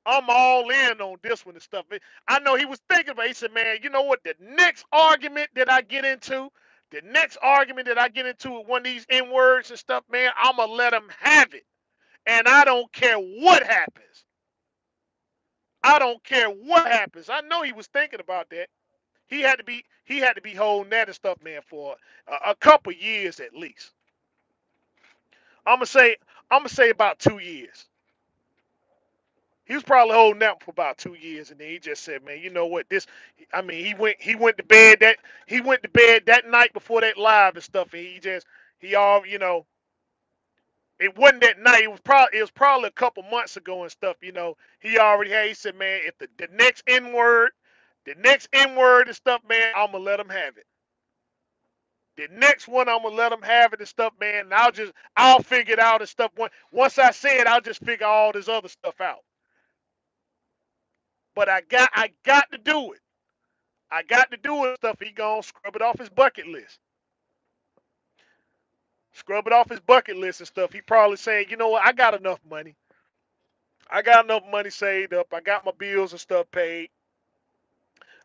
I'm all in on this one and stuff. I know he was thinking about it. He said, man, you know what? The next argument that I get into with one of these N words and stuff, man, I'm going to let him have it. And I don't care what happens. I don't care what happens. I know he was thinking about that. He had to be holding that and stuff, man, for a couple years at least. I'm gonna say I'm gonna say about 2 years. He was probably holding that for about 2 years, and then he just said, "Man, you know what? He went to bed that night before that live and stuff, and he all it wasn't that night. It was probably a couple months ago and stuff. He already had. He said, "Man, if the next N word and stuff, man, I'm gonna let him have it. The next one, I'm gonna let him have it and stuff, man. And I'll figure it out and stuff. Once I say it, I'll just figure all this other stuff out. But I got to do it. I got to do it stuff. He gonna scrub it off his bucket list. Scrub it off his bucket list and stuff. He probably saying, you know what? I got enough money. I got enough money saved up. I got my bills and stuff paid.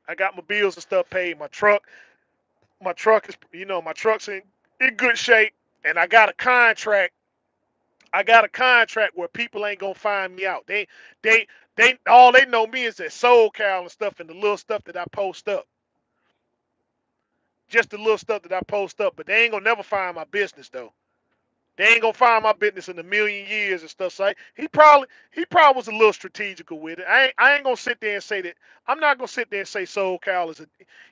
I got my bills and stuff paid. My truck's in good shape, and I got a contract where people ain't gonna find me out. They all they know me is that Soul Cal and stuff and the little stuff that I post up. Just the little stuff that I post up, but they ain't gonna never find my business though. They ain't gonna find my business in a million years and stuff. So he probably was a little strategical with it. I ain't gonna sit there and say that. I'm not gonna sit there and say Soul Cal is a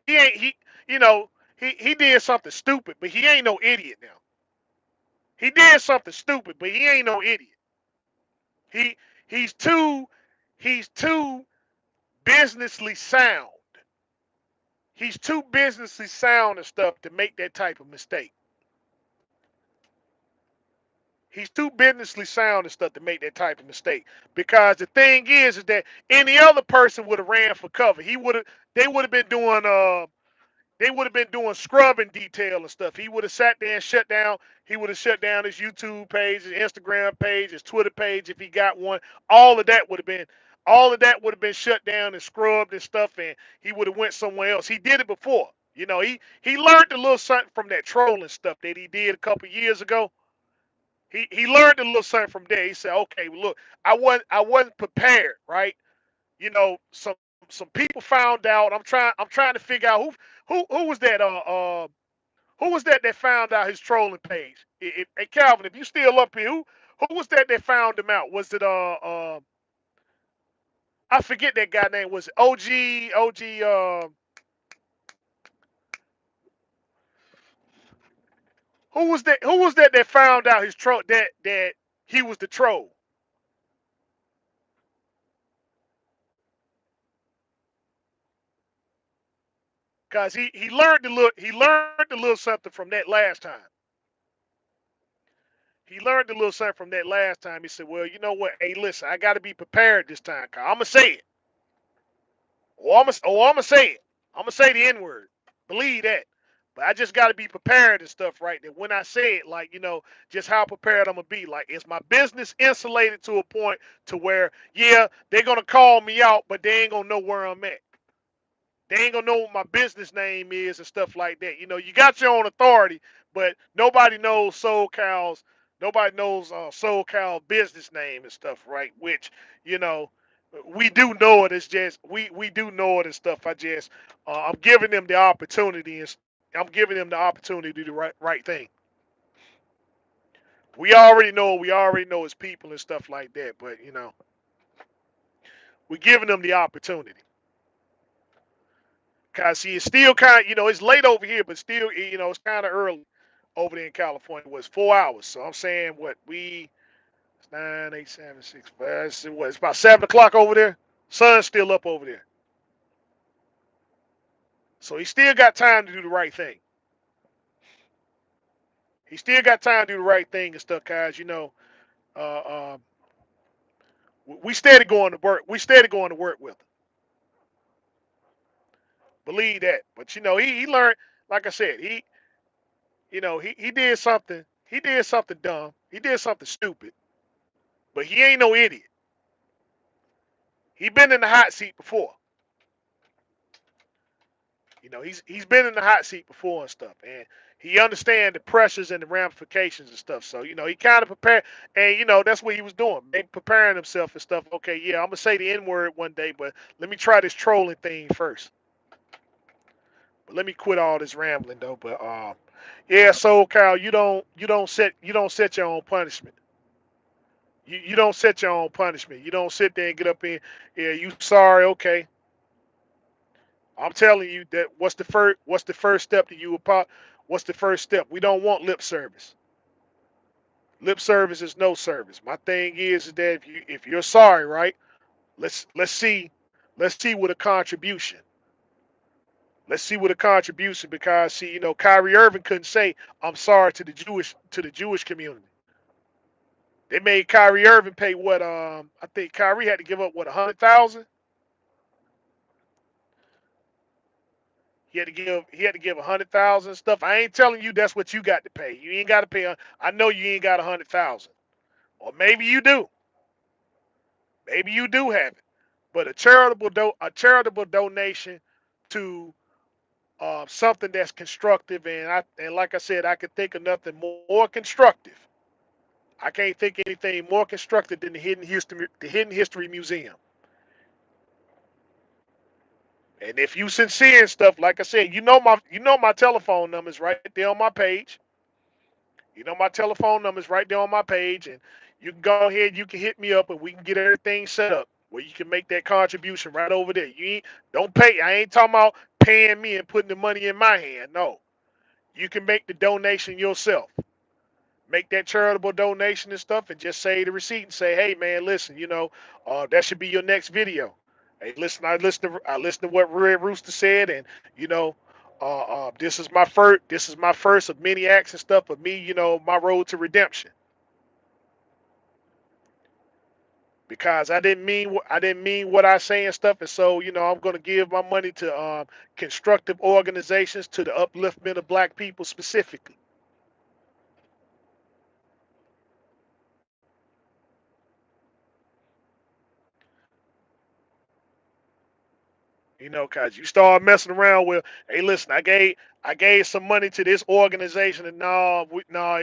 he ain't he you know he did something stupid, but he ain't no idiot now. He did something stupid, but he ain't no idiot. He He's too he's too businessly sound. He's too businessly sound and stuff to make that type of mistake. He's too businessly sound and stuff to make that type of mistake. Because the thing is that any other person would have ran for cover. He would have. They would have been doing. They would have been doing scrubbing detail and stuff. He would have sat there and shut down. He would have shut down his YouTube page, his Instagram page, his Twitter page if he got one. All of that would have been. All of that would have been shut down and scrubbed and stuff, and he would have went somewhere else. He did it before. He learned a little something from that trolling stuff that he did a couple years ago. He learned a little something from there. He said, "Okay, well, look, I wasn't prepared, right? Some people found out. I'm trying to figure out who was that who was that found out his trolling page? Hey Calvin, if you still up here, who was that found him out? Was it I forget that guy name. Was it OG who was that found out his troll that he was the troll? Cause he learned a little something from that last time. He learned a little something from that last time. He said, "Well, you know what? Hey, listen, I got to be prepared this time. Cause I'm gonna say it, or I'm gonna say it. I'm gonna say the N word. Believe that. But I just got to be prepared and stuff, right? That when I say it, like just how prepared I'm gonna be. Like, is my business insulated to a point to where, yeah, they're gonna call me out, but they ain't gonna know where I'm at. They ain't gonna know what my business name is and stuff like that. You got your own authority, but nobody knows SoCal business name and stuff, right? Which you know, we do know it. It's just we do know it and stuff. I'm giving them the opportunity and I'm giving them the opportunity to do the right thing. We already know it's people and stuff like that, but we're giving them the opportunity. Cause see, it's still it's late over here, but still, it's kind of early over there in California. It was 4 hours, so I'm saying what it's 9, 8, 7, 6, 5. It's about 7 o'clock over there. Sun's still up over there, so he still got time to do the right thing. He still got time to do the right thing and stuff, guys. Uh, we steady going to work. We steady going to work with him. Believe that. But he learned. Like I said, he did something. He did something dumb. He did something stupid. But he ain't no idiot. He been in the hot seat before. He's been in the hot seat before and stuff, and he understands the pressures and the ramifications and stuff. So he kind of prepared, and that's what he was doing, maybe preparing himself and stuff. Okay, yeah, I'm gonna say the N word one day, but let me try this trolling thing first. But let me quit all this rambling though. But yeah. So Kyle, you don't set your own punishment. You don't set your own punishment. You don't sit there and get up in. Yeah, you sorry? Okay, I'm telling you that what's the first step to you apart? What's the first step? We don't want lip service. Lip service is no service. My thing is that if you're sorry, right? Let's see let's see what a contribution. Let's see what a contribution because see, Kyrie Irving couldn't say I'm sorry to the Jewish community. They made Kyrie Irving pay what I think Kyrie had to give up what 100,000. He had to give 100,000 stuff. I ain't telling you that's what you got to pay. You ain't got to pay. I know you ain't got 100,000, or maybe you do. Maybe you do have it. But a charitable donation to something that's constructive, and like I said, I could think of nothing more constructive. I can't think of anything more constructive than the Hidden History Museum. And if you sincere and stuff, like I said, you know my telephone numbers right there on my page. My telephone number's right there on my page, and you can go ahead, you can hit me up, and we can get everything set up where you can make that contribution right over there. You ain't don't pay. I ain't talking about paying me and putting the money in my hand. No, you can make the donation yourself. Make that charitable donation and stuff, and just say the receipt and say, "Hey, man, listen, that should be your next video. Hey, listen, I listened to what Red Rooster said, and you know, this is my first of many acts and stuff of me, my road to redemption, because I didn't mean what I say and stuff, and so I'm gonna give my money to constructive organizations to the upliftment of Black people specifically. Cause you start messing around with, hey, listen, I gave some money to this organization, and no, no,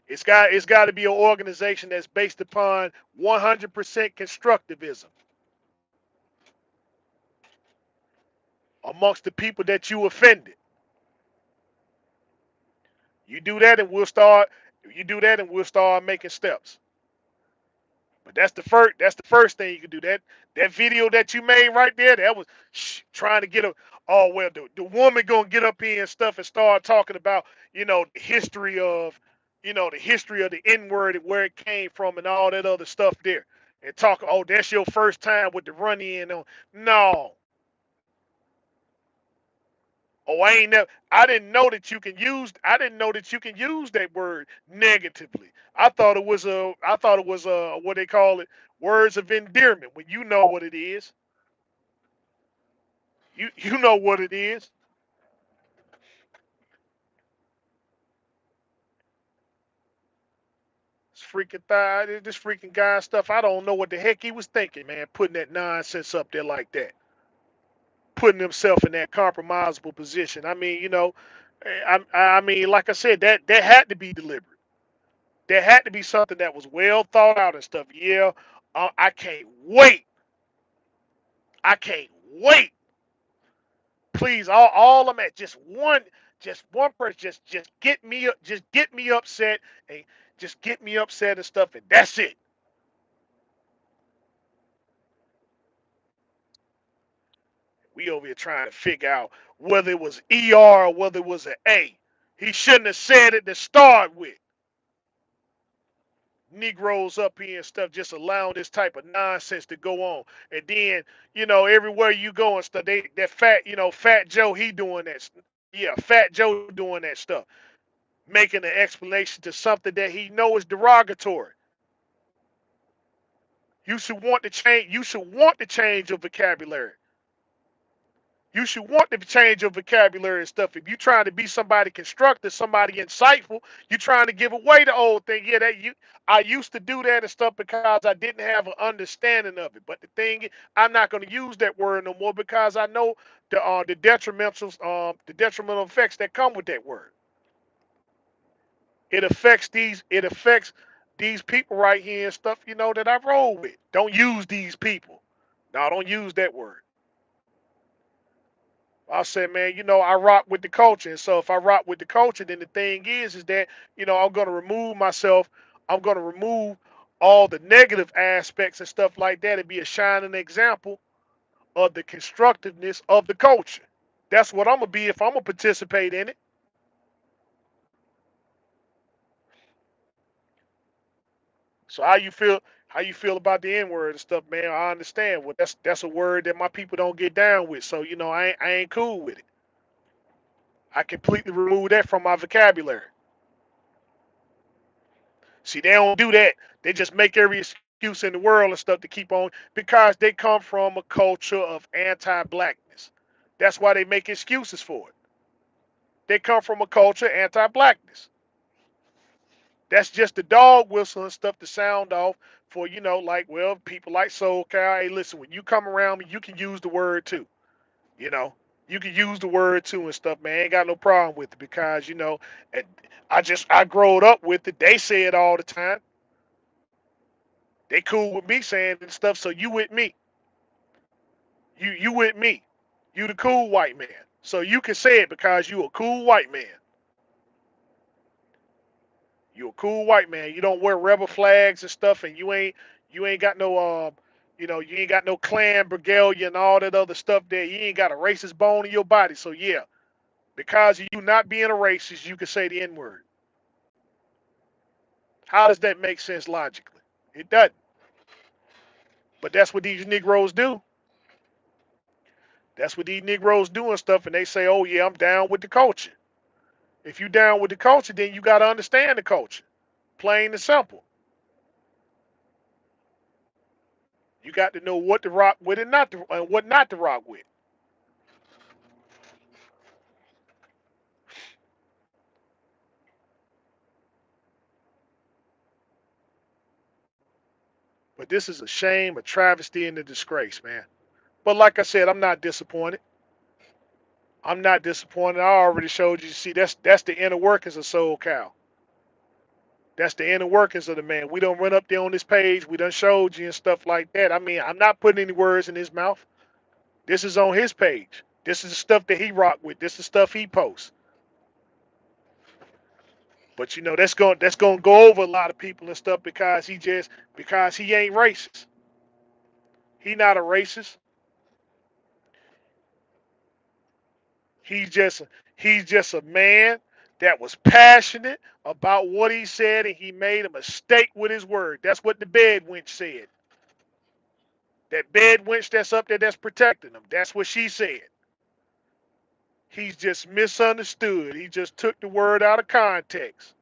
it's got to be an organization that's based upon 100% constructivism amongst the people that you offended. You do that, and we'll start. You do that, and we'll start making steps. But that's the first thing you can do. That video that you made right there, that was trying to get a. Oh well, the woman gonna get up here and stuff and start talking about the history of the N word and where it came from and all that other stuff there, and talk. Oh, that's your first time with the run in on. No. Oh, I didn't know that you can use. I didn't know that you can use that word negatively. I thought it was what they call it, words of endearment. When you know what it is, you know what it is. It's freaking this freaking guy stuff. I don't know what the heck he was thinking, man. Putting that nonsense up there like that, putting himself in that compromisable position. I mean, I mean, like I said, that had to be deliberate. There had to be something that was well thought out and stuff. Yeah, I can't wait. I can't wait. Please, all I'm at just one person, just get me upset, and just get me upset and stuff, and that's it. We over here trying to figure out whether it was ER or whether it was an A. He shouldn't have said it to start with. Negroes up here and stuff just allowing this type of nonsense to go on. And then, everywhere you go and stuff, that Fat Joe, he doing that. Yeah, Fat Joe doing that stuff, making an explanation to something that he know is derogatory. You should want to change. You should want to change your vocabulary. You should want to change your vocabulary and stuff. If you're trying to be somebody constructive, somebody insightful, you're trying to give away the old thing. Yeah, I used to do that and stuff because I didn't have an understanding of it. But the thing is, I'm not going to use that word no more because I know the detrimental effects that come with that word. It affects these people right here and stuff, that I roll with. Don't use these people. No, don't use that word. I said, man, I rock with the culture. And so if I rock with the culture, then the thing is that, I'm going to remove myself. I'm going to remove all the negative aspects and stuff like that and be a shining example of the constructiveness of the culture. That's what I'm going to be if I'm going to participate in it. So how you feel about the N word and stuff, man? I understand. Well, that's a word that my people don't get down with. So, I ain't cool with it. I completely remove that from my vocabulary. See, they don't do that. They just make every excuse in the world and stuff to keep on because they come from a culture of anti-blackness. That's why they make excuses for it. They come from a culture of anti-blackness. That's just the dog whistle and stuff to sound off for, like, well, people like Soul Cow. Hey, listen, when you come around me, you can use the word too. You know, you can use the word too and stuff, man. I ain't got no problem with it because, and I growed up with it. They say it all the time. They cool with me saying and stuff. So you with me? You with me? You the cool white man. So you can say it because you a cool white man. You a cool white man. You don't wear rebel flags and stuff, and you ain't got no you ain't got no clan regalia and all that other stuff there. You ain't got a racist bone in your body. So yeah, because of you not being a racist, you can say the N word. How does that make sense logically? It doesn't. But that's what these Negroes do. That's what these Negroes do and stuff, and they say, "Oh yeah, I'm down with the culture." If you down with the culture, then you got to understand the culture. Plain and simple. You got to know what to rock with and not to, and what not to rock with. But this is a shame, a travesty, and a disgrace, man. But like I said, I'm not disappointed. I'm not disappointed. I already showed you. See, that's the inner workings of Soul Cow. That's the inner workings of the man. We don't run up there on this page. We done showed you and stuff like that. I mean, I'm not putting any words in his mouth. This is on his page. This is the stuff that he rock with. This is the stuff he posts. But you know, that's gonna go over a lot of people and stuff because he ain't racist. He not a racist. He's just he's just a man that was passionate about what he said and he made a mistake with his word. That's what the bed wench said. That bed wench that's up there that's protecting him. That's what she said. He's just misunderstood. He just took the word out of context.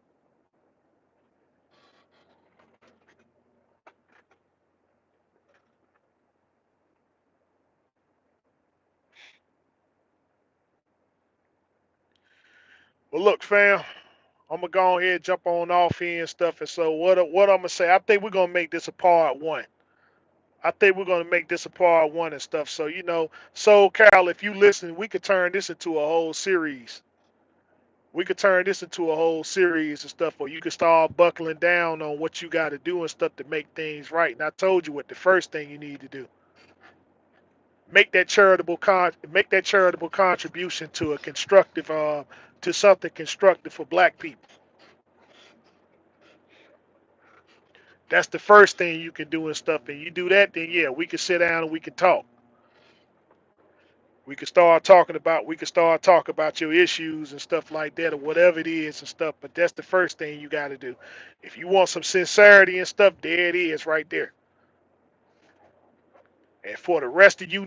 Well, look, fam, I'm gonna go ahead and jump on off here and stuff. And so, what I'm gonna say? I think we're gonna make this a part one. I think we're gonna make this a part one and stuff. So, so Cal, if you listen, we could turn this into a whole series. We could turn this into a whole series and stuff, or you could start buckling down on what you got to do and stuff to make things right. And I told you what the first thing you need to do: make that charitable contribution to a constructive, to something constructive for Black people. That's the first thing you can do and stuff. And you do that, then yeah, we can sit down and we can talk. We can start talking about your issues and stuff like that or whatever it is and stuff. But that's the first thing you got to do. If you want some sincerity and stuff, there it is right there. And for the rest of you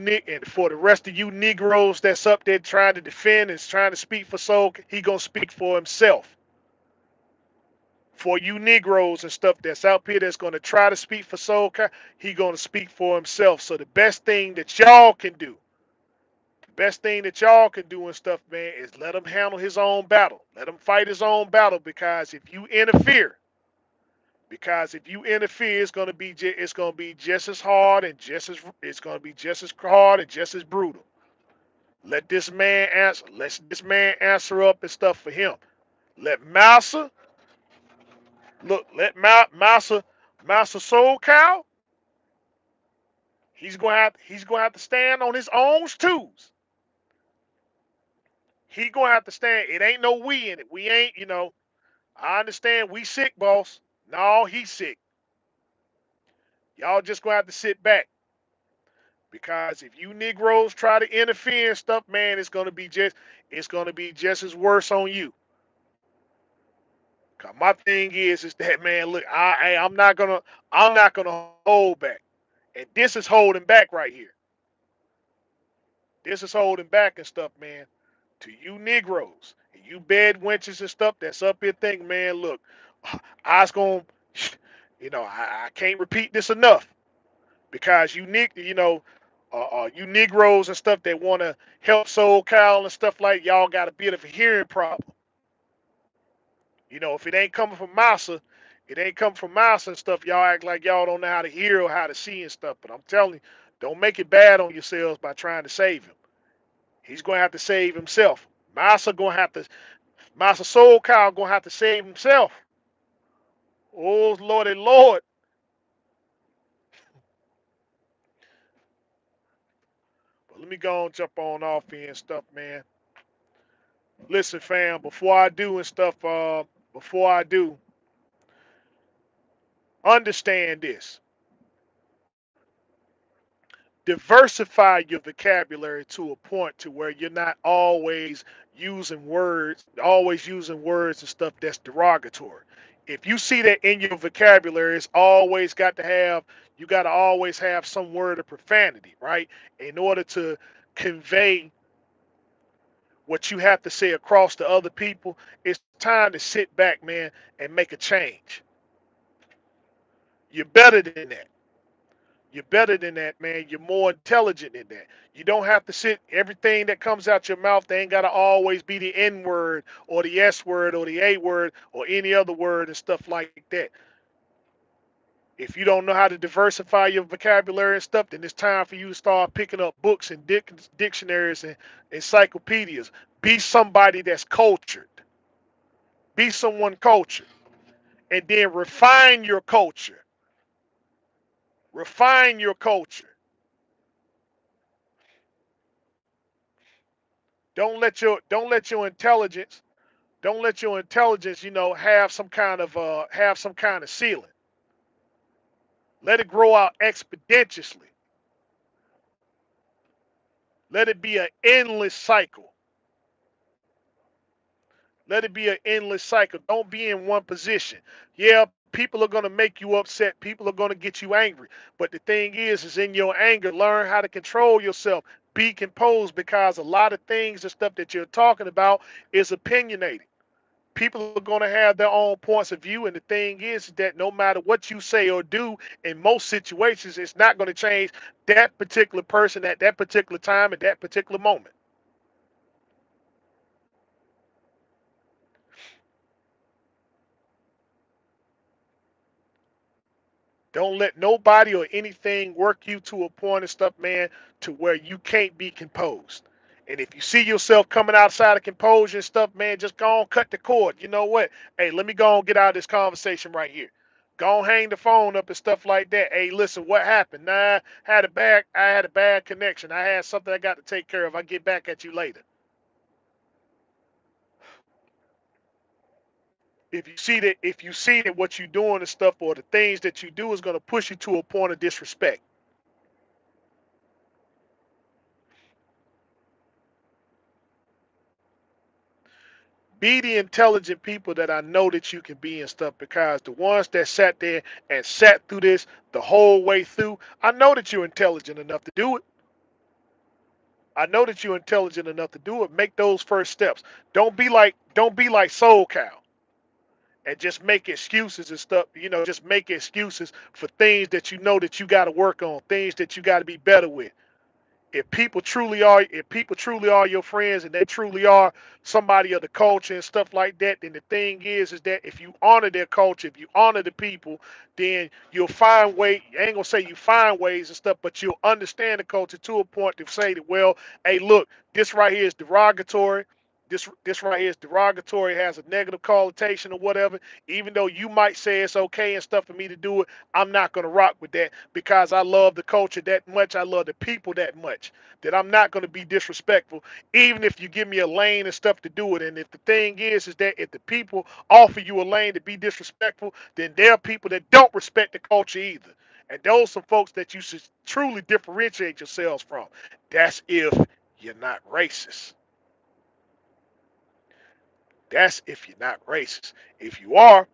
Negroes that's up there trying to defend and trying to speak for soul, he gonna speak for himself. For you Negroes and stuff that's out here that's gonna try to speak for soul, he gonna speak for himself. So the best thing that y'all can do and stuff, man, is let him handle his own battle. Let him fight his own battle because if you interfere, it's gonna be just as hard and just as it's gonna be just as hard and just as brutal. Let this man answer. Let this man answer up and stuff for him. Let Massa look. Let Massa Soul Cow. He's gonna have to stand on his own twos. He gonna have to stand. It ain't no we in it. We ain't. I understand we sick, boss. No, he sick. Y'all just gonna have to sit back because if you Negroes try to interfere and stuff, man, it's gonna be just as worse on you. 'Cause my thing is that man, look, I'm not gonna hold back, and this is holding back right here. This is holding back and stuff, man. To you Negroes and you bed wenches and stuff that's up here thinking, man, look, I was gonna, I can't repeat this enough. Because you Negroes and stuff that want to help Soul Cal and stuff like y'all got a bit of a hearing problem. If it ain't coming from Massa, it ain't coming from Massa and stuff. Y'all act like y'all don't know how to hear or how to see and stuff. But I'm telling you, don't make it bad on yourselves by trying to save him. He's gonna have to save himself. Massa Soul Cal gonna have to save himself. Oh Lordy Lord. But let me go and jump on off here and stuff, man. Listen, fam, before I do, understand this. Diversify your vocabulary to a point to where you're not always using words and stuff that's derogatory. If you see that in your vocabulary, it's always got to have, you got to always have some word of profanity, right? In order to convey what you have to say across to other people, it's time to sit back, man, and make a change. You're better than that. You're better than that, man. You're more intelligent than that. You don't have to sit, everything that comes out your mouth, they ain't got to always be the N word or the S word or the A word or any other word and stuff like that. If you don't know how to diversify your vocabulary and stuff, then it's time for you to start picking up books and dictionaries and encyclopedias. Be somebody that's cultured. Be someone cultured. And then refine your culture. Refine your culture. Don't let your intelligence, have some kind of ceiling. Let it grow out expeditiously. Let it be an endless cycle. Let it be an endless cycle. Don't be in one position. Yeah, people are going to make you upset. People are going to get you angry. But the thing is in your anger, learn how to control yourself. Be composed, because a lot of things and stuff that you're talking about is opinionated. People are going to have their own points of view. And the thing is that no matter what you say or do, in most situations, it's not going to change that particular person at that particular time, at that particular moment. Don't let nobody or anything work you to a point and stuff, man, to where you can't be composed. And if you see yourself coming outside of composure and stuff, man, just go on, cut the cord. You know what? Hey, let me go on, get out of this conversation right here. Go on, hang the phone up and stuff like that. Hey, listen, what happened? Nah, I had a bad connection. I had something I got to take care of. I'll get back at you later. If you see that what you're doing and stuff, or the things that you do is going to push you to a point of disrespect, be the intelligent people that I know that you can be and stuff, because the ones that sat there and sat through this the whole way through, I know that you're intelligent enough to do it. I know that you're intelligent enough to do it. Make those first steps. Don't be like Soul Cow and just make excuses and stuff. Just make excuses for things that you know that you got to work on, things that you got to be better with. If people truly are your friends and they truly are somebody of the culture and stuff like that, then the thing is that if you honor their culture, if you honor the people, then you'll find way. I ain't gonna say you find ways and stuff, but you'll understand the culture to a point to say that, well, hey, look, this right here is derogatory. This right here is derogatory, has a negative connotation or whatever. Even though you might say it's okay and stuff for me to do it, I'm not gonna rock with that, because I love the culture that much. I love the people that much, that I'm not gonna be disrespectful, even if you give me a lane and stuff to do it. And if the thing is that if the people offer you a lane to be disrespectful, then there are people that don't respect the culture either. And those are folks that you should truly differentiate yourselves from. That's if you're not racist. That's if you're not racist. If you are,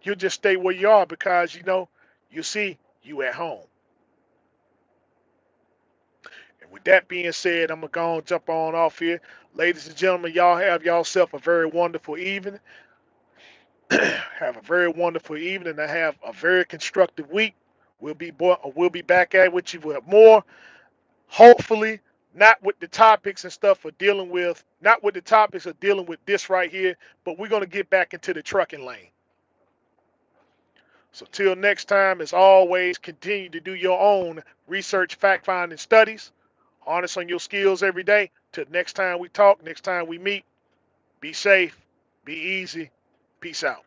you just stay where you are, because you see, you at home. And with that being said, I'm gonna go and jump on off here. Ladies and gentlemen, y'all have yourself a very wonderful evening. Have a very wonderful evening. I have a very constructive week. We'll be back at it with you with more. Hopefully, not with the topics and stuff of dealing with, not with the topics of dealing with this right here, but we're gonna get back into the trucking lane. So till next time, as always, continue to do your own research, fact finding studies. Harness on your skills every day. Till next time we talk, next time we meet, be safe, be easy. Peace out.